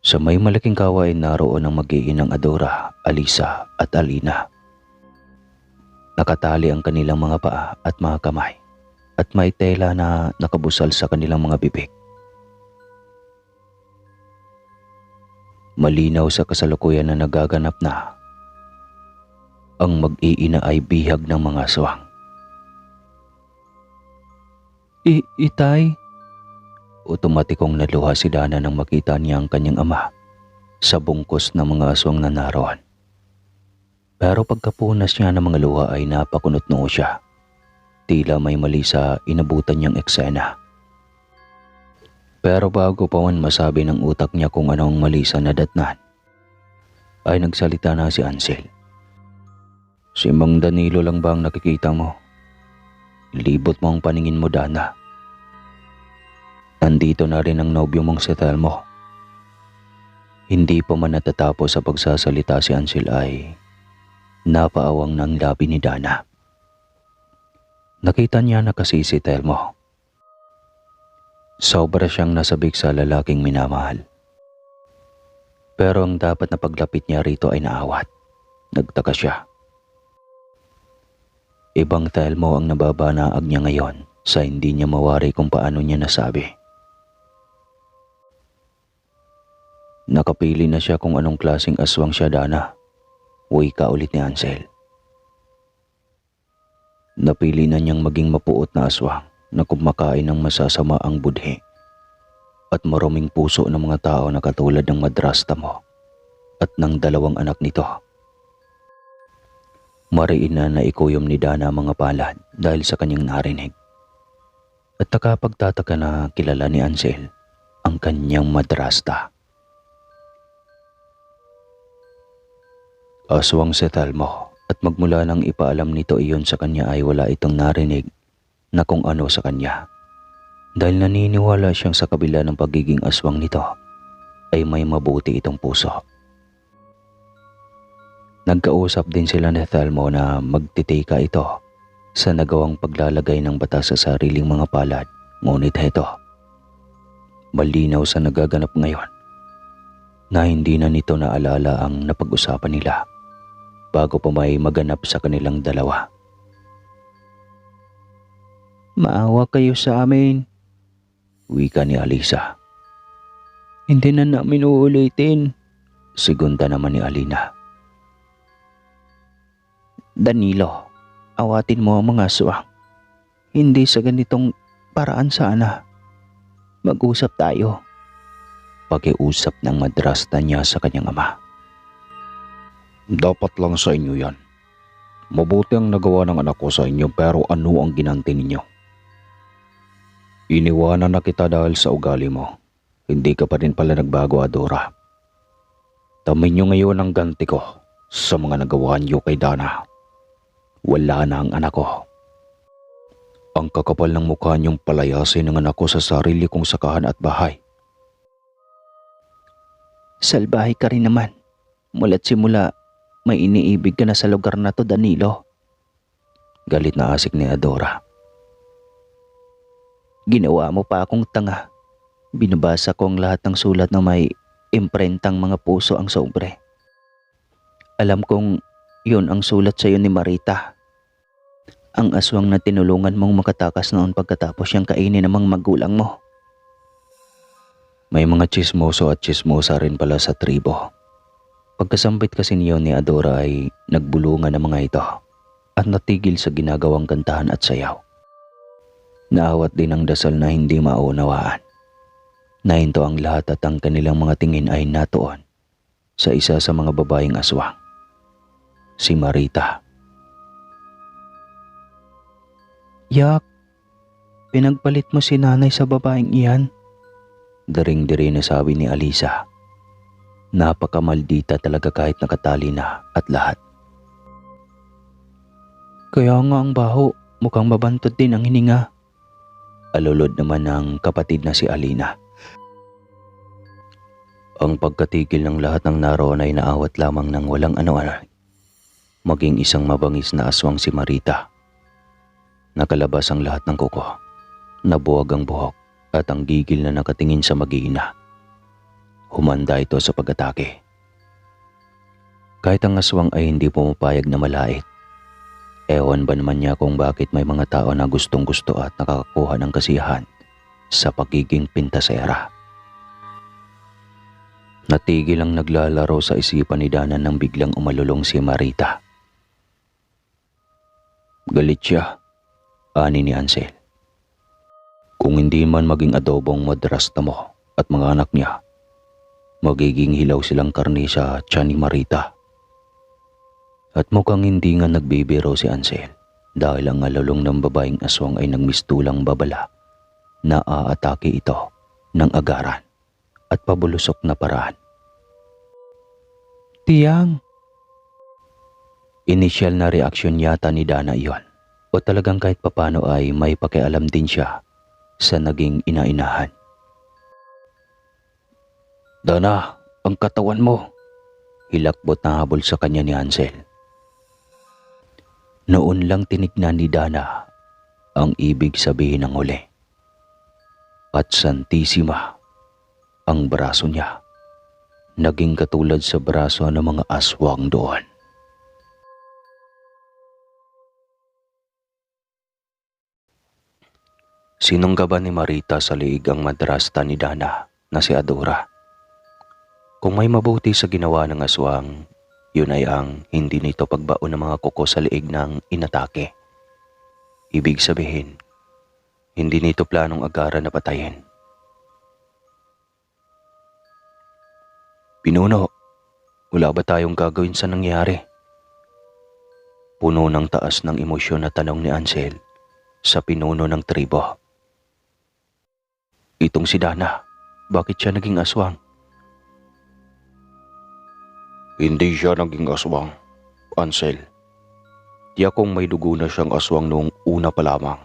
Sa may malaking kawa ay naroon ang mag-iinang Adora, Alisa at Alina. Nakatali ang kanilang mga paa at mga kamay at may tela na nakabusal sa kanilang mga bibig. Malinaw sa kasalukuyan na nagaganap na ang mag-iina ay bihag ng mga aswang. Itay?" Otomatikong naluha si Dana nang makita niya ang kanyang ama sa bungkos ng mga aswang na naroon. Pero pagkapunas niya ng mga luha ay napakunot noo siya. Tila may mali sa inabutan niyang eksena. Pero bago pa man masabi ng utak niya kung anong mali sa nadatnan, ay nagsalita na si Ansel. "Si Mang Danilo lang ba ang nakikita mo? Libot mo ang paningin mo, Dana. Nandito na rin ang nobyo mong si Telmo." Hindi pa man natatapos sa pagsasalita si Ansel ay napaawang ng labi ni Dana. Nakita niya na kasi si Telmo. Sobra siyang nasabik sa lalaking minamahal. Pero ang dapat na paglapit niya rito ay naawat. Nagtaka siya. Ibang Telmo ang nababanaag niya ngayon sa hindi niya mawari kung paano niya nasabi. Nakapili na siya kung anong klaseng aswang siya, Dana. Wika ulit ni Ansel. Napili na niyang maging mapuot na aswang na kumakain ng masasama ang budhi at maruming puso ng mga tao na katulad ng madrasta mo at ng dalawang anak nito. Mariin na naikuyom ni Dana mga palad dahil sa kanyang narinig. At nakapagtataka na kilala ni Ansel ang kanyang madrasta. Aswang si Telmo at magmula nang ipaalam nito iyon sa kanya ay wala itong narinig na kung ano sa kanya dahil naniniwala siyang sa kabila ng pagiging aswang nito ay may mabuti itong puso. Nagkausap din sila ni Thelmo na magtitika ito sa nagawang paglalagay ng batas sa sariling mga palad, ngunit heto, malinaw sa nagaganap ngayon na hindi na nito naalala ang napag-usapan nila bago pa may maganap sa kanilang dalawa. "Maawa kayo sa amin," wika ni Alisa. "Hindi na namin uulitin," segunda naman ni Alina. "Danilo, awatin mo ang mga aswang. Hindi sa ganitong paraan sana. Mag-usap tayo." Pakiusap ng madrasta niya sa kanyang ama. "Dapat lang sa inyo yan. Mabuti ang nagawa ng anak ko sa inyo, pero ano ang ginanti ninyo? Iniwanan na kita dahil sa ugali mo. Hindi ka pa rin pala nagbago, Adora. Tamin niyo ngayon ang ganti ko sa mga nagawa niyo kay Dana. Wala na ang anak ko. Ang kakapal ng mukha niyong palayasin ng anak ko sa sarili kong sakahan at bahay. Salbahe ka rin naman. Mula't simula, may iniibig ka na sa lugar na to, Danilo." Galit na asik ni Adora. "Ginawa mo pa akong tanga. Binabasa ko ang lahat ng sulat na may imprentang mga puso ang sobre. Alam kong yun ang sulat sa iyo ni Marita. Ang aswang na tinulungan mong makatakas noon pagkatapos siyang kainin ng mga magulang mo." May mga tsismoso at tsismosa rin pala sa tribo. Pagkasambit kasi niyo ni Adora ay nagbulungan ng mga ito at natigil sa ginagawang kantahan at sayaw. Naawat din ang dasal na hindi maunawaan. Nahinto ang lahat at ang kanilang mga tingin ay natuon sa isa sa mga babaeng aswang, si Marita. "Yak, pinagpalit mo si nanay sa babaeng iyan?" Daring-diri na sabi ni Alisa. Napakamaldita talaga kahit nakatali na at lahat. "Kaya nga ang baho, mukhang mabantot din ang hininga." Alulod naman ng kapatid na si Alina. Ang pagkatigil ng lahat ng naroon ay naawat lamang ng walang ano-ano. Maging isang mabangis na aswang si Marita. Nakalabas ang lahat ng kuko. Nabuwag ang buhok at ang gigil na nakatingin sa mag-iina. Humanda ito sa pag-atake. Kahit ang aswang ay hindi pumapayag na malait. Ewan ba naman niya kung bakit may mga tao na gustong-gusto at nakakakuha ng kasiyahan sa pagiging pintasera. Natigil ang naglalaro sa isipan ni Dana nang biglang umalulong si Marita. Galit siya, ani ni Ansel. Kung hindi man maging adobong madrasta mo at mga anak niya, magiging hilaw silang karni sa tiyan ni Marita. At mukhang hindi nga nagbibiro si Ansel dahil ang alulong ng babaeng aswang ay nagmistulang babala na aatake ito ng agaran at pabulusok na paraan. "Tiyang!" Inisyal na reaksyon yata ni Dana iyon, o talagang kahit papano ay may pakialam din siya sa naging inainahan. "Dana, ang katawan mo!" Hilakbot na habol sa kanya ni Hansel. Noon lang tinignan ni Dana ang ibig sabihin ng huli. At santisima, ang braso niya naging katulad sa braso ng mga aswang doon. Sinunggaban ni Marita sa liig ang madrasta ni Dana na si Adora. Kung may mabuti sa ginawa ng aswang, yun ay ang hindi nito pagbaon ng mga kuko sa liig ng inatake. Ibig sabihin, hindi nito planong agaran na patayin. "Pinuno, wala ba tayong gagawin sa nangyari?" Puno ng taas ng emosyon na tanong ni Ansel sa pinuno ng tribo. "Itong si Dana, bakit siya naging aswang?" "Hindi siya naging aswang, Ansel. Tiyak kong may dugo na siyang aswang noong una pa lamang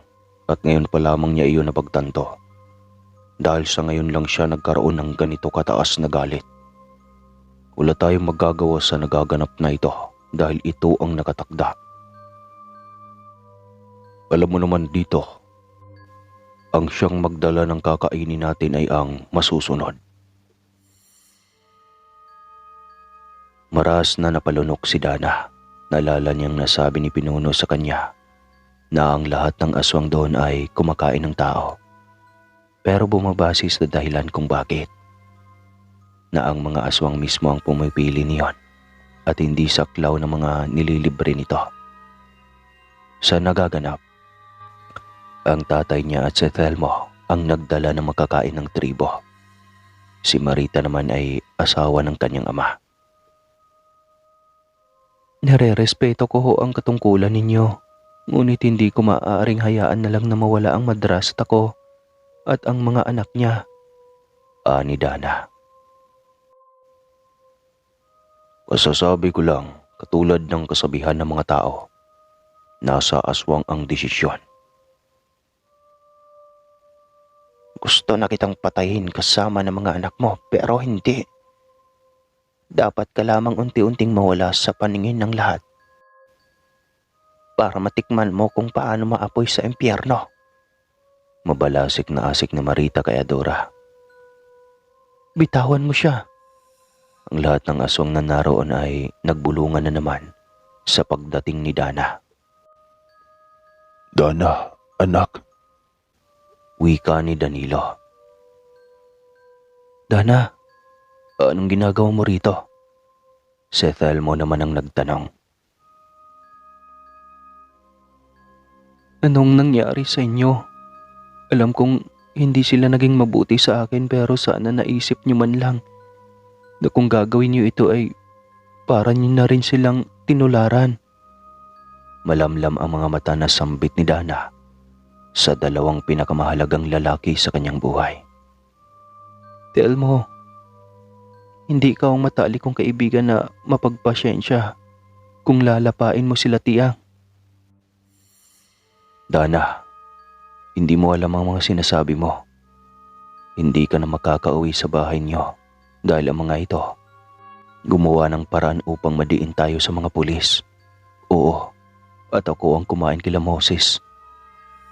at ngayon pa lamang niya iyon napagtanto. dahil sa ngayon lang siya nagkaroon ng ganito kataas na galit. Wala tayong magagawa sa nagaganap na ito dahil ito ang nakatakda. Alam mo naman dito, ang siyang magdala ng kakainin natin ay ang masusunod. Maras na napalunok si Dana. Naalala niyang nasabi ni Pinuno sa kanya na ang lahat ng aswang doon ay kumakain ng tao. Pero bumabase sa dahilan kung bakit. Na ang mga aswang mismo ang pumipili niyon at hindi saklaw ng mga nililibre nito. Sa nagaganap, ang tatay niya at si Thelmo ang nagdala ng makakain ng tribo. Si Marita naman ay asawa ng kanyang ama. Nare-respeto ko ho ang katungkulan ninyo, ngunit hindi ko maaaring hayaan na lang na mawala ang madrasta ko at ang mga anak niya, ani Dana. Kasasabi ko lang, katulad ng kasabihan ng mga tao, nasa aswang ang desisyon. Gusto na kitang patayin kasama ng mga anak mo, pero hindi. Dapat ka lamang unti-unting mawala sa paningin ng lahat para matikman mo kung paano maapoy sa impyerno. Mabalasik na asik ni Marita kay Adora. Bitawan mo siya. Ang lahat ng aswang na naroon ay nagbulungan na naman sa pagdating ni Dana. Dana, anak. Wika ni Danilo. Dana, anong ginagawa mo rito? Si Thelmo naman ang nagtanong. Anong nangyari sa inyo? Alam kong hindi sila naging mabuti sa akin pero sana naisip niyo man lang na kung gagawin niyo ito ay para niyo na rin silang tinularan. Malamlam ang mga mata na sambit ni Dana sa dalawang pinakamahalagang lalaki sa kanyang buhay. Thelmo, hindi ka ang matalik kong kaibigan na mapagpasyensya kung lalapain mo sila Tiang. Dana, hindi mo alam ang mga sinasabi mo. Hindi ka na makakauwi sa bahay niyo dahil ang mga ito gumawa ng paraan upang madiin tayo sa mga pulis. Oo, at ako ang kumain kila Moses.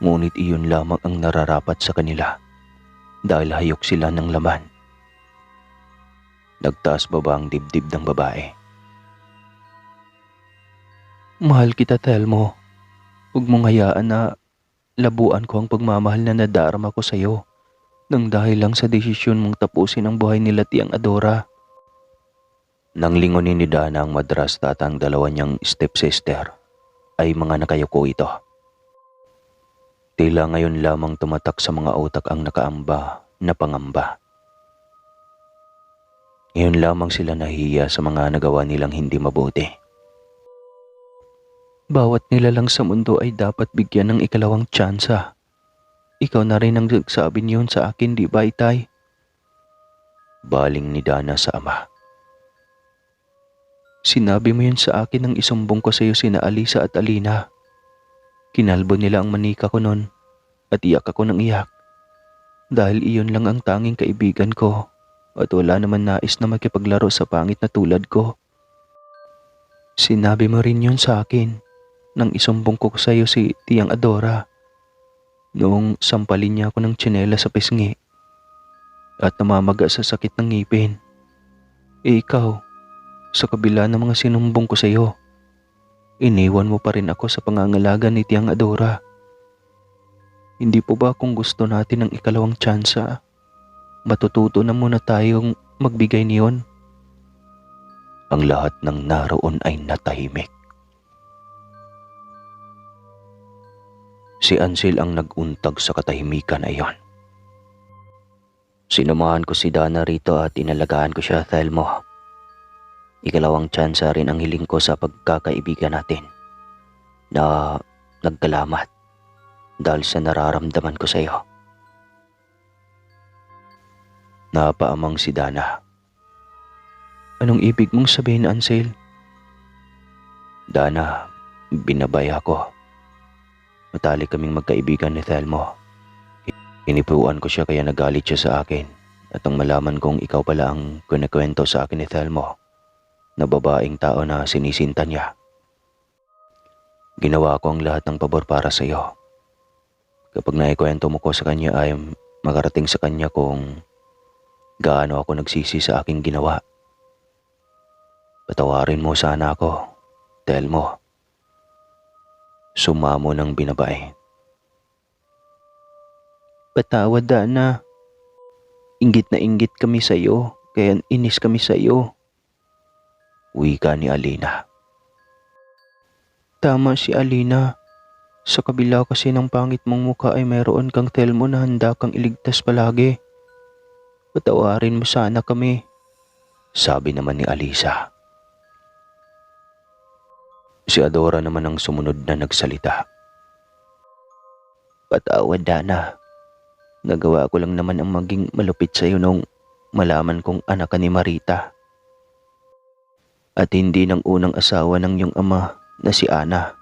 Ngunit iyon lamang ang nararapat sa kanila dahil hayok sila ng laman. Nagtaas baba ang dibdib ng babae. Mahal kita, Thelmo. Huwag mong hayaan na labuan ko ang pagmamahal na nadarama ko sa iyo nang dahil lang sa desisyon mong tapusin ang buhay nila Tiang Adora. Nang lingunin ni Dana ang madrasta at ang dalawa niyang stepsister ay mga nakayuko ito. Tila ngayon lamang tumatak sa mga utak ang nakaamba na pangamba. Ngayon lamang sila nahiya sa mga nagawa nilang hindi mabuti. Bawat nilalang sa mundo ay dapat bigyan ng ikalawang tsansa. Ikaw na rin ang nagsabi niyon sa akin, di ba, Itay? Baling ni Dana sa ama. Sinabi mo yun sa akin nang isumbong ko sa iyo sina Alisa at Alina. Kinalbo nila ang manika ko nun at iyak ako ng iyak. Dahil iyon lang ang tanging kaibigan ko at wala naman nais na makipaglaro sa pangit na tulad ko. Sinabi mo rin yun sa akin nang isumbong ko sa iyo si Tiang Adora. Noong sampalin niya ako ng tsinela sa pisngi at namamaga sa sakit ng ngipin. Ikaw, sa kabila ng mga sinumbong ko sa iyo, iniwan mo pa rin ako sa pangangalaga ni Tiang Adora. Hindi po ba kung gusto natin ng ikalawang tsansa, matututo na muna tayong magbigay niyon? Ang lahat ng naroon ay natahimik. Si Ansel ang naguntag sa katahimikan na iyon. Sinamahan ko si Dana rito at inalagaan ko siya, Thelmo. Ikalawang tsansa rin ang hiling ko sa pagkakaibigan natin na nagkalamat dahil sa nararamdaman ko sa iyo. Napaamang si Dana. Anong ibig mong sabihin, Ansel? Dana, binabaya ko. Matalik kaming magkaibigan ni Thelmo. Inipuan ko siya kaya nagalit siya sa akin at nang malaman kong ikaw pala ang kunikwento sa akin ni Thelmo na babaeng tao na sinisinta niya. Ginawa ko ang lahat ng pabor para sa iyo. Kapag naikwento mo ko sa kanya ay makarating sa kanya kung gaano ako nagsisi sa aking ginawa. Patawarin mo sana ako, Thelmo. Sumamo ng binabae. Patawad, Dana. Inggit na inggit kami sa iyo, kaya inis kami sa iyo. Wika ni Alina. Tama si Alina. Sa kabila kasi ng pangit mong mukha ay mayroon kang Thelmo na handa kang iligtas palagi. Patawarin mo sana kami. Sabi naman ni Alisa. Si Adora naman ang sumunod na nagsalita. Patawad, Dana. Nagawa ko lang naman ang maging malupit sa iyo nung malaman kong anak ka ni Marita. At hindi ng unang asawa ng iyong ama na si Ana.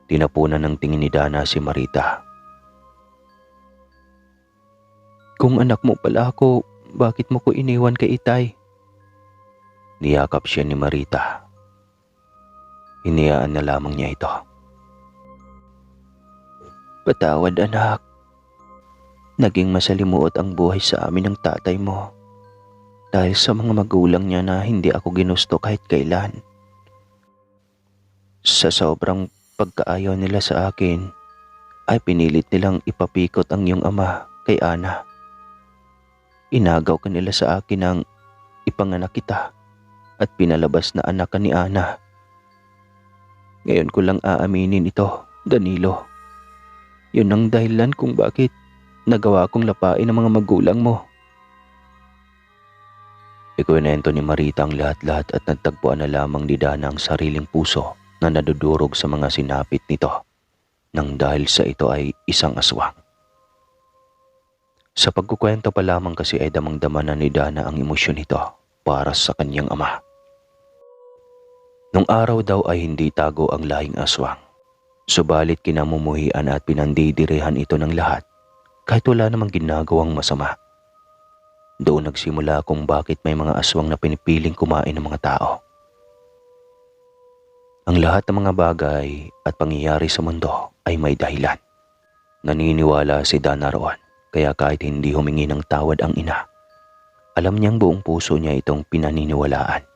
Tinapunan ng tingin ni Dana si Marita. Kung anak mo pala ako, bakit mo ko iniwan kay Itay? Niyakap siya ni Marita. Hinayaan na lamang niya ito. Patawad, anak. Naging masalimuot ang buhay sa amin ng tatay mo. Dahil sa mga magulang niya na hindi ako ginusto kahit kailan. Sa sobrang pagkaayaw nila sa akin, ay pinilit nilang ipapikot ang iyong ama kay Ana. Inagaw ka nila sa akin ang ipanganak kita at pinalabas na anak ka ni Ana. Ngayon ko lang aaminin ito, Danilo. Yun ang dahilan kung bakit nagawa kong lapain ang mga magulang mo. Ikwento ni Marita ang lahat-lahat at nagtagpuan na lamang ni Dana ang sariling puso na nadudurog sa mga sinapit nito nang dahil sa ito ay isang aswang. Sa pagkukwento pa lamang kasi ay damang-dama na ni Dana ang emosyon nito para sa kanyang ama. Nung araw daw ay hindi tago ang lahing aswang. Subalit kinamumuhian at pinandidirihan ito ng lahat kahit wala namang ginagawang masama. Doon nagsimula kung bakit may mga aswang na pinipiling kumain ng mga tao. Ang lahat ng mga bagay at pangyayari sa mundo ay may dahilan. Naniniwala si Dana roon, kaya kahit hindi humingi ng tawad ang ina, alam niyang buong puso niya itong pinaniniwalaan.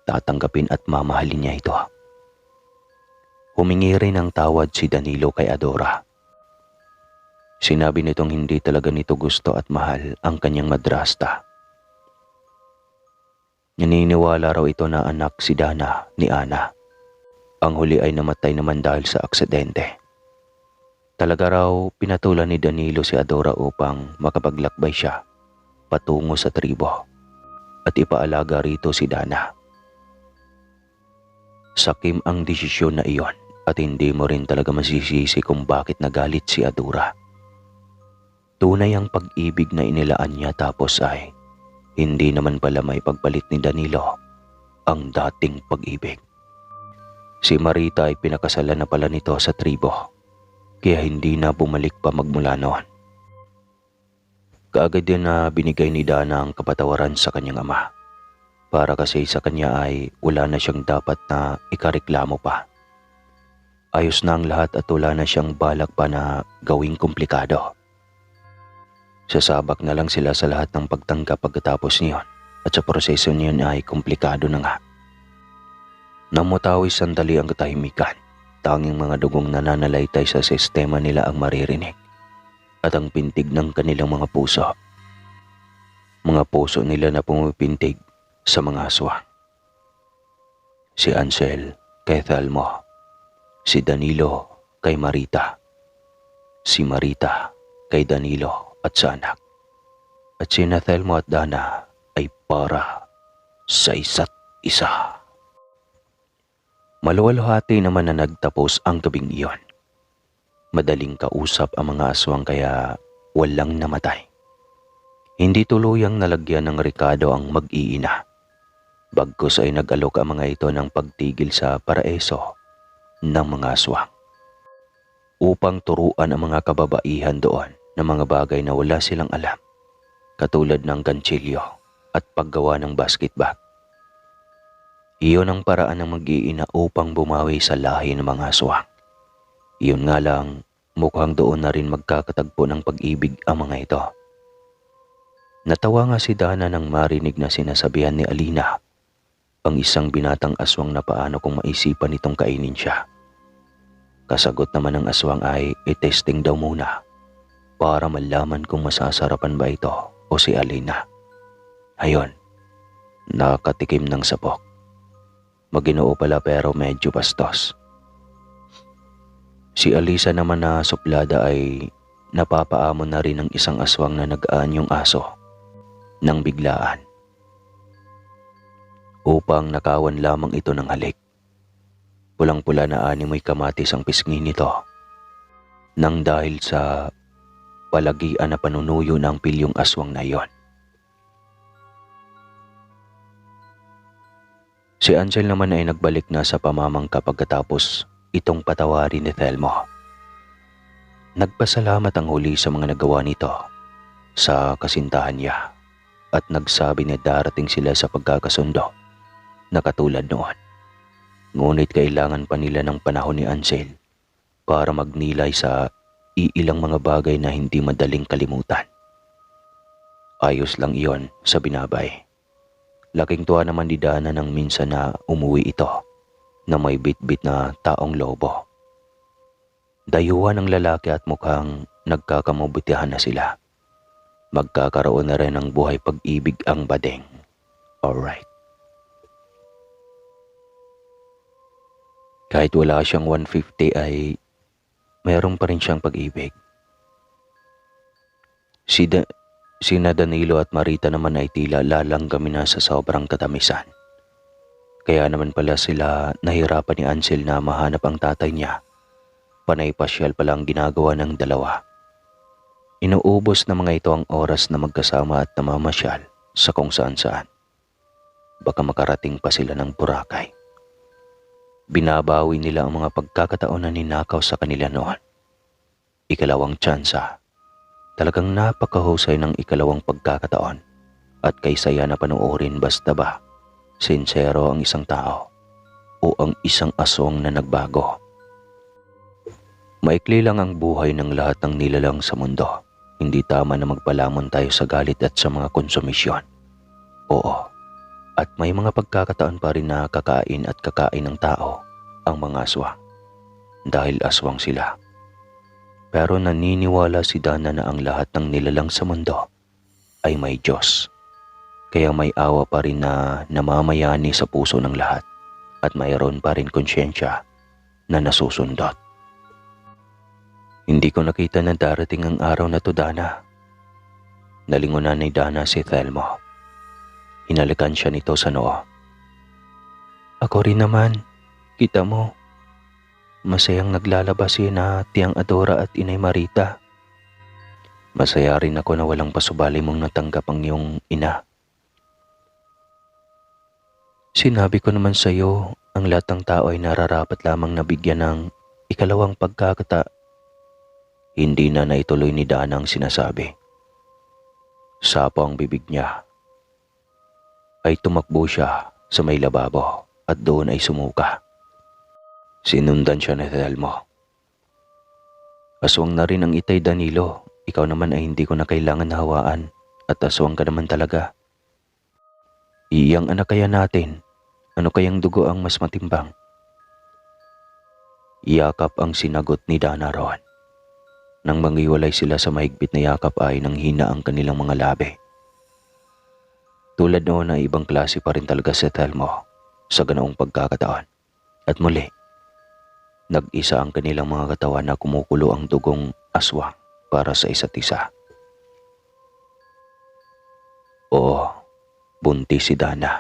Tatanggapin at mamahalin niya ito. Humingi rin ng tawad si Danilo kay Adora. Sinabi nitong hindi talaga nito gusto at mahal ang kanyang madrasta. Naniniwala raw ito na anak si Dana ni Ana. Ang huli ay namatay naman dahil sa aksidente. Talaga raw pinatulan ni Danilo si Adora upang makapaglakbay siya patungo sa tribo at ipaalaga rito si Dana. Sakim ang desisyon na iyon at hindi mo rin talaga masisisi kung bakit nagalit si Adora. Tunay ang pag-ibig na inilaan niya tapos ay hindi naman pala may pagpalit ni Danilo ang dating pag-ibig. Si Marita ay pinakasalan na pala nito sa tribo kaya hindi na bumalik pa magmula noon. Kaagad din na binigay ni Dana ang kapatawaran sa kanyang ama para kasi sa kanya ay wala na siyang dapat na ikareklamo pa. Ayos na ang lahat at wala na siyang balak pa na gawing komplikado. Sasabak na lang sila sa lahat ng pagtanggap pagkatapos niyon at sa proseso niyon ay komplikado na nga. Nang matawis sandali ang katahimikan, tanging mga dugong nananalaytay sa sistema nila ang maririnig at ang pintig ng kanilang mga puso. Mga puso nila na pumipintig sa mga aswang. Si Ansel kay Thelmo, si Danilo kay Marita, si Marita kay Danilo at sa anak, at sina Thelmo at Dana ay para sa isa't isa. Maluwalhati naman na nagtapos ang gabing iyon. Madaling kausap ang mga aswang kaya walang namatay. Hindi tuluyang nalagyan ng rekado ang mag-iina. Bagkus ay nag-alok ang mga ito ng pagtigil sa paraeso ng mga aswang upang turuan ang mga kababaihan doon ng mga bagay na wala silang alam, katulad ng ganchilyo at paggawa ng basketbag. Iyon ang paraan ng mag-iina upang bumawi sa lahi ng mga aswang. Iyon nga lang, mukhang doon na rin magkakatagpo ng pag-ibig ang mga ito. Natawa nga si Dana nang marinig na sinasabihan ni Alina ang isang binatang aswang na paano kung maisipan itong kainin siya. Kasagot naman ng aswang ay i-testing daw muna para malaman kung masasarapan ba ito o si Alina. Ayon, nakatikim ng sapok. Maginoo pala pero medyo bastos. Si Alisa naman na suplada ay napapaamon na rin ng isang aswang na nag-aanyong aso nang biglaan, upang nakawan lamang ito ng halik. Pulang-pula na animoy kamatis ang pisngi nito nang dahil sa palagian na panunuyo ng pilyong aswang na iyon. Si Ansel naman ay nagbalik na sa pamamangka pagkatapos itong patawarin ni Thelmo. Nagpasalamat ang huli sa mga nagawa nito sa kasintahan niya at nagsabi na darating sila sa pagkakasundo na katulad noon. Ngunit kailangan pa nila ng panahon ni Ansel para magnilay sa iilang mga bagay na hindi madaling kalimutan. Ayos lang iyon sa binabay. Laking tuwa naman ni Dana nang minsan na umuwi ito na may bit-bit na taong lobo. Dayuhan ng lalaki at mukhang nagkakamabutihan na sila. Magkakaroon na rin ng buhay pag-ibig ang bading. Alright. Kahit wala siyang 150 ay mayroon pa rin siyang pag-ibig. Sina Danilo at Marita naman ay tila lalanggami na sa sobrang katamisan. Kaya naman pala sila nahirapan ni Ansel na mahanap ang tatay niya. Panay pasyal pala ang ginagawa ng dalawa. Inuubos na mga ito ang oras na magkasama at namamasyal sa kung saan-saan. Baka makarating pa sila ng Boracay. Binabawi nila ang mga pagkakataon na ninakaw sa kanila noon. Ikalawang tsansa. Talagang napakahusay ng ikalawang pagkakataon at kaysaya na panoorin basta ba sincero ang isang tao o ang isang aswang na nagbago. Maikli lang ang buhay ng lahat ng nilalang sa mundo. Hindi tama na magpalamon tayo sa galit at sa mga konsumisyon. Oo, at may mga pagkakataon pa rin na kakain at kakain ng tao ang mga aswang dahil aswang sila. Pero naniniwala si Dana na ang lahat ng nilalang sa mundo ay may Diyos. Kaya may awa pa rin na namamayani sa puso ng lahat at mayroon pa rin konsyensya na nasusundot. Hindi ko nakita na darating ang araw na to, Dana. Nalingunan ni Dana si Thelmo. Hinalikan siya nito sa noo. Ako rin naman, kita mo. Masayang naglalabas na Tiyang Adora at Inay Marita. Masaya rin ako na walang pasubali mong natanggap ang iyong ina. Sinabi ko naman sa iyo, ang lahat ng tao ay nararapat lamang nabigyan ng ikalawang Hindi na naituloy ni Dana ang sinasabi. Sapo ang bibig niya. Ay tumakbo siya sa may lababo at doon ay sumuka. Sinundan siya ni Thelmo. Aswang na rin ang itay, Danilo. Ikaw naman ay hindi ko na kailangan na hawaan at aswang ka naman talaga. Iyang anak kaya natin. Ano kayang dugo ang mas matimbang? Yakap ang sinagot ni Dana roon. Nang mangiwalay sila sa mahigpit na yakap ay nanghina ang kanilang mga labi. Tulad noon ay ibang klase pa rin talaga si Thelmo sa ganoong pagkakataon. At muli, nag-isa ang kanilang mga katawan na kumukulo ang dugong aswang para sa isa't isa. Oo, buntis si Dana.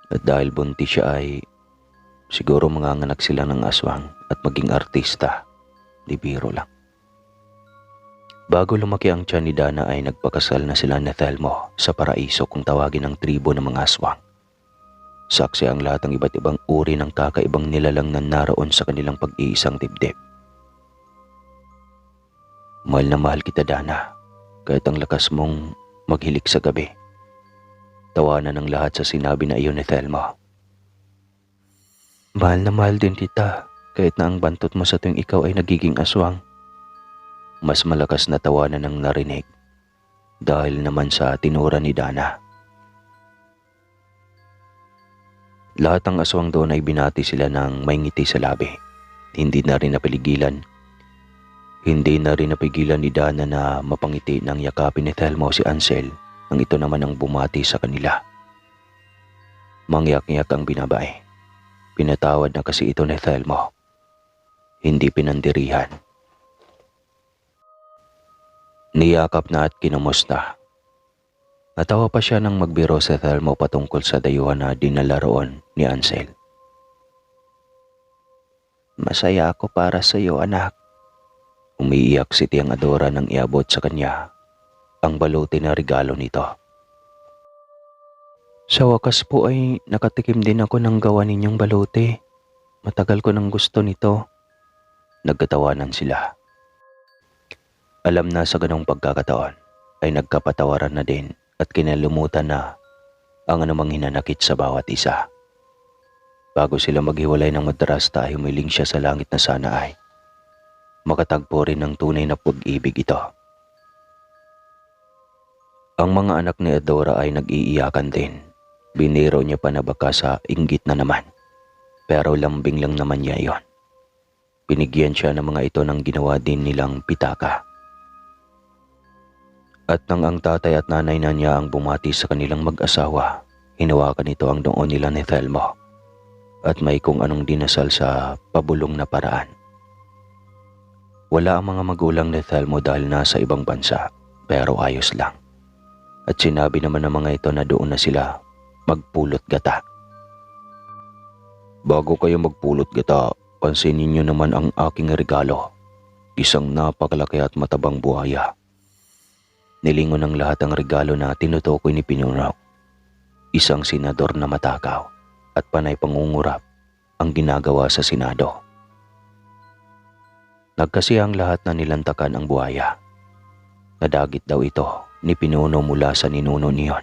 At dahil buntis siya ay siguro manganganak sila ng aswang at maging artista. Di biro lang. Bago lumaki ang tiyan ni Dana ay nagpakasal na sila ni Thelmo sa paraiso kung tawagin ng tribo ng mga aswang. Saksi ang lahat ng iba't ibang uri ng kakaibang nilalang na naroon sa kanilang pag-iisang dibdib. Mahal na mahal kita, Dana. Kahit ang lakas mong maghilik sa gabi. Tawanan ng lahat sa sinabi na iyon ni Thelma. Mahal na mahal din kita, kahit na ang bantot mo sa tuwing ikaw ay nagiging aswang. Mas malakas na tawanan ng narinig dahil naman sa tinura ni Dana. Lahat ng aswang doon ay binati sila ng may ngiti sa labi. Hindi na rin napigilan ni Dana na mapangiti nang yakapin ni Thelma si Ansel nang ito naman ang bumati sa kanila. Mangyak-ngyak ang binabae. Pinatawad na kasi ito ni Thelma. Hindi pinandirihan. Niyakap na at kinumusta. Natawa pa siya nang magbiro sa Thelma patungkol sa dayuhan na dinala roon ni Ansel. Masaya ako para sa iyo, anak. Umiiyak si Tiyang Adora nang iabot sa kanya ang baluti na regalo nito. Sa wakas po ay nakatikim din ako ng gawa ninyong baluti. Matagal ko nang gusto nito. Nagkatawanan sila. Alam na sa ganong pagkakataon ay nagkapatawaran na din at kinalumutan na ang anumang hinanakit sa bawat isa. Bago sila maghiwalay ng madrasta ay humiling siya sa langit na sana ay makatagpo rin ng tunay na pag-ibig ito. Ang mga anak ni Adora ay nag-iiyakan din. Biniro niya pa na baka sa inggit na naman. Pero lambing lang naman niya iyon. Binigyan siya ng mga ito ng ginawa din nilang pitaka. At nang ang tatay at nanay na niya ang bumati sa kanilang mag-asawa, hinawakan nito ang doon nila ni Thelma at may kung anong dinasal sa pabulong na paraan. Wala ang mga magulang ni Thelma dahil nasa ibang bansa, pero ayos lang. At sinabi naman ng mga ito na doon na sila magpulot gata. Bago kayo magpulot gata, pansinin niyo naman ang aking regalo. Isang napakalaki at matabang buhaya. Nilingon ng lahat ang regalo na tinutukoy ni Pinuno. Isang senador na matakaw at panay pangungurap ang ginagawa sa Senado. Nagkasiyang lahat na nilantakan ang buhaya. Nadagit daw ito ni Pinuno mula sa ninuno niyon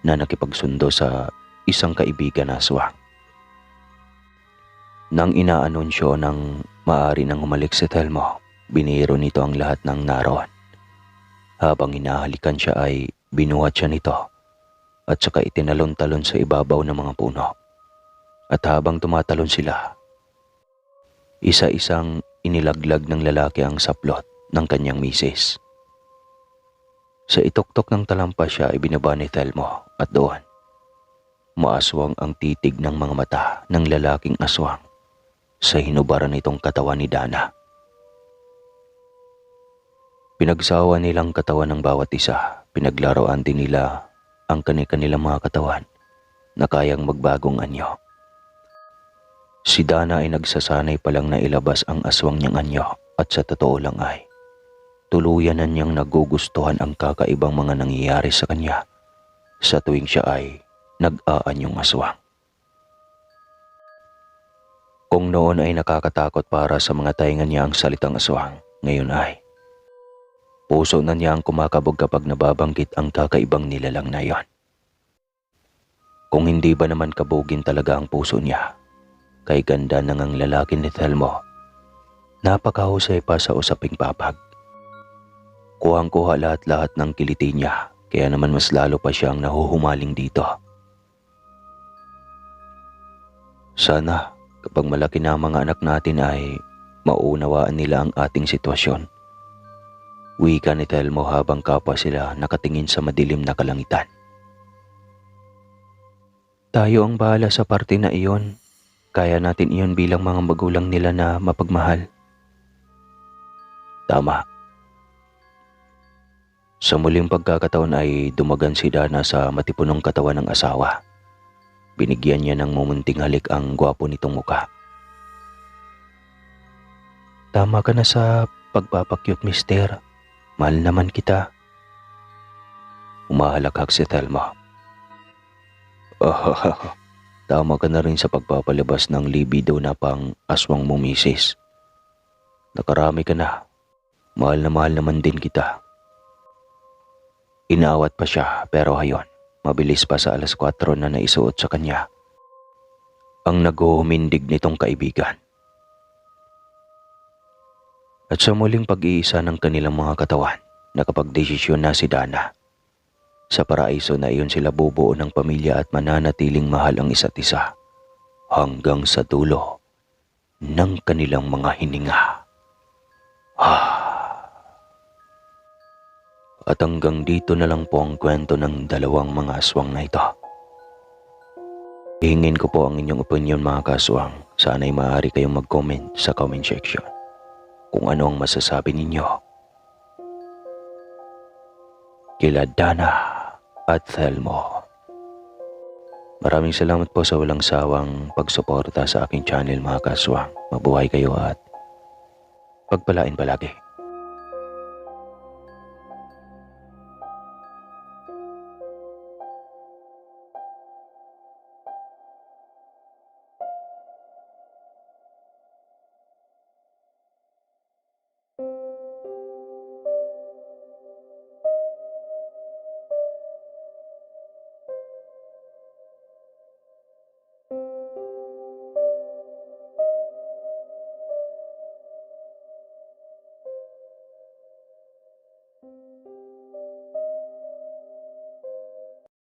na nakipagsundo sa isang kaibigan na aswang. Nang inaanunsyo ng maaari nang humalik si Thelma, biniro nito ang lahat ng naroon. Habang hinahalikan siya ay binuhat siya nito at saka itinalon-talon sa ibabaw ng mga puno. At habang tumatalon sila, isa-isang inilaglag ng lalaki ang saplot ng kanyang misis. Sa ituktok ng talampas siya ay binaba ni Thelma at doon, maaswang ang titig ng mga mata ng lalaking aswang sa hinubaran nitong katawan ni Dana. Pinagsawa nilang katawan ng bawat isa, pinaglaruan din nila ang kanilang mga katawan na kayang magbagong anyo. Si Dana ay nagsasanay pa lang na ilabas ang aswang niyang anyo at sa totoo lang ay tuluyan na niyang nagugustuhan ang kakaibang mga nangyayari sa kanya sa tuwing siya ay nag-aanyong aswang. Kung noon ay nakakatakot para sa mga tainga niya ang salitang aswang, ngayon ay puso na niya ang kumakabog kapag nababanggit ang kakaibang nilalang na iyon. Kung hindi ba naman kabugin talaga ang puso niya, kay ganda na ngang lalaki ni Thelma, napakahusay pa sa usaping papag. Kuhang-kuha lahat-lahat ng kiliti niya, kaya naman mas lalo pa siyang nahuhumaling dito. Sana kapag malaki na ang mga anak natin ay maunawaan nila ang ating sitwasyon. Wika ni Thelma habang kapwa sila nakatingin sa madilim na kalangitan. Tayo ang bahala sa parte na iyon. Kaya natin iyon bilang mga magulang nila na mapagmahal. Tama. Sa muling pagkakataon ay dumagan si Dana sa matipunong katawan ng asawa. Binigyan niya ng mumunting halik ang gwapo nitong muka. Tama ka na sa pagpapakyut, mister. Mahal naman kita. Umahalakhak si Thelma. Tama ka na rin sa pagpapalabas ng libido na pang aswang mo, misis. Nakarami ka na. Mahal na mahal naman din kita. Inaawat pa siya pero hayon, mabilis pa sa 4:00 na naisuot sa kanya ang naghuhumindig nitong kaibigan. At sa muling pag-iisa ng kanilang mga katawan, nakapagdesisyon na si Dana. Sa paraiso na iyon sila bubuo ng pamilya at mananatiling mahal ang isa't isa hanggang sa dulo ng kanilang mga hininga. At hanggang dito na lang po ang kwento ng dalawang mga aswang na ito. Hihingin ko po ang inyong opinion mga kaswang. Sana'y maaari kayong mag-comment sa comment section kung ano ang masasabi ninyo kila Dana at Thelmo. Maraming salamat po sa walang sawang pagsuporta sa aking channel mga kaswang. Mabuhay kayo at pagpalain palagi.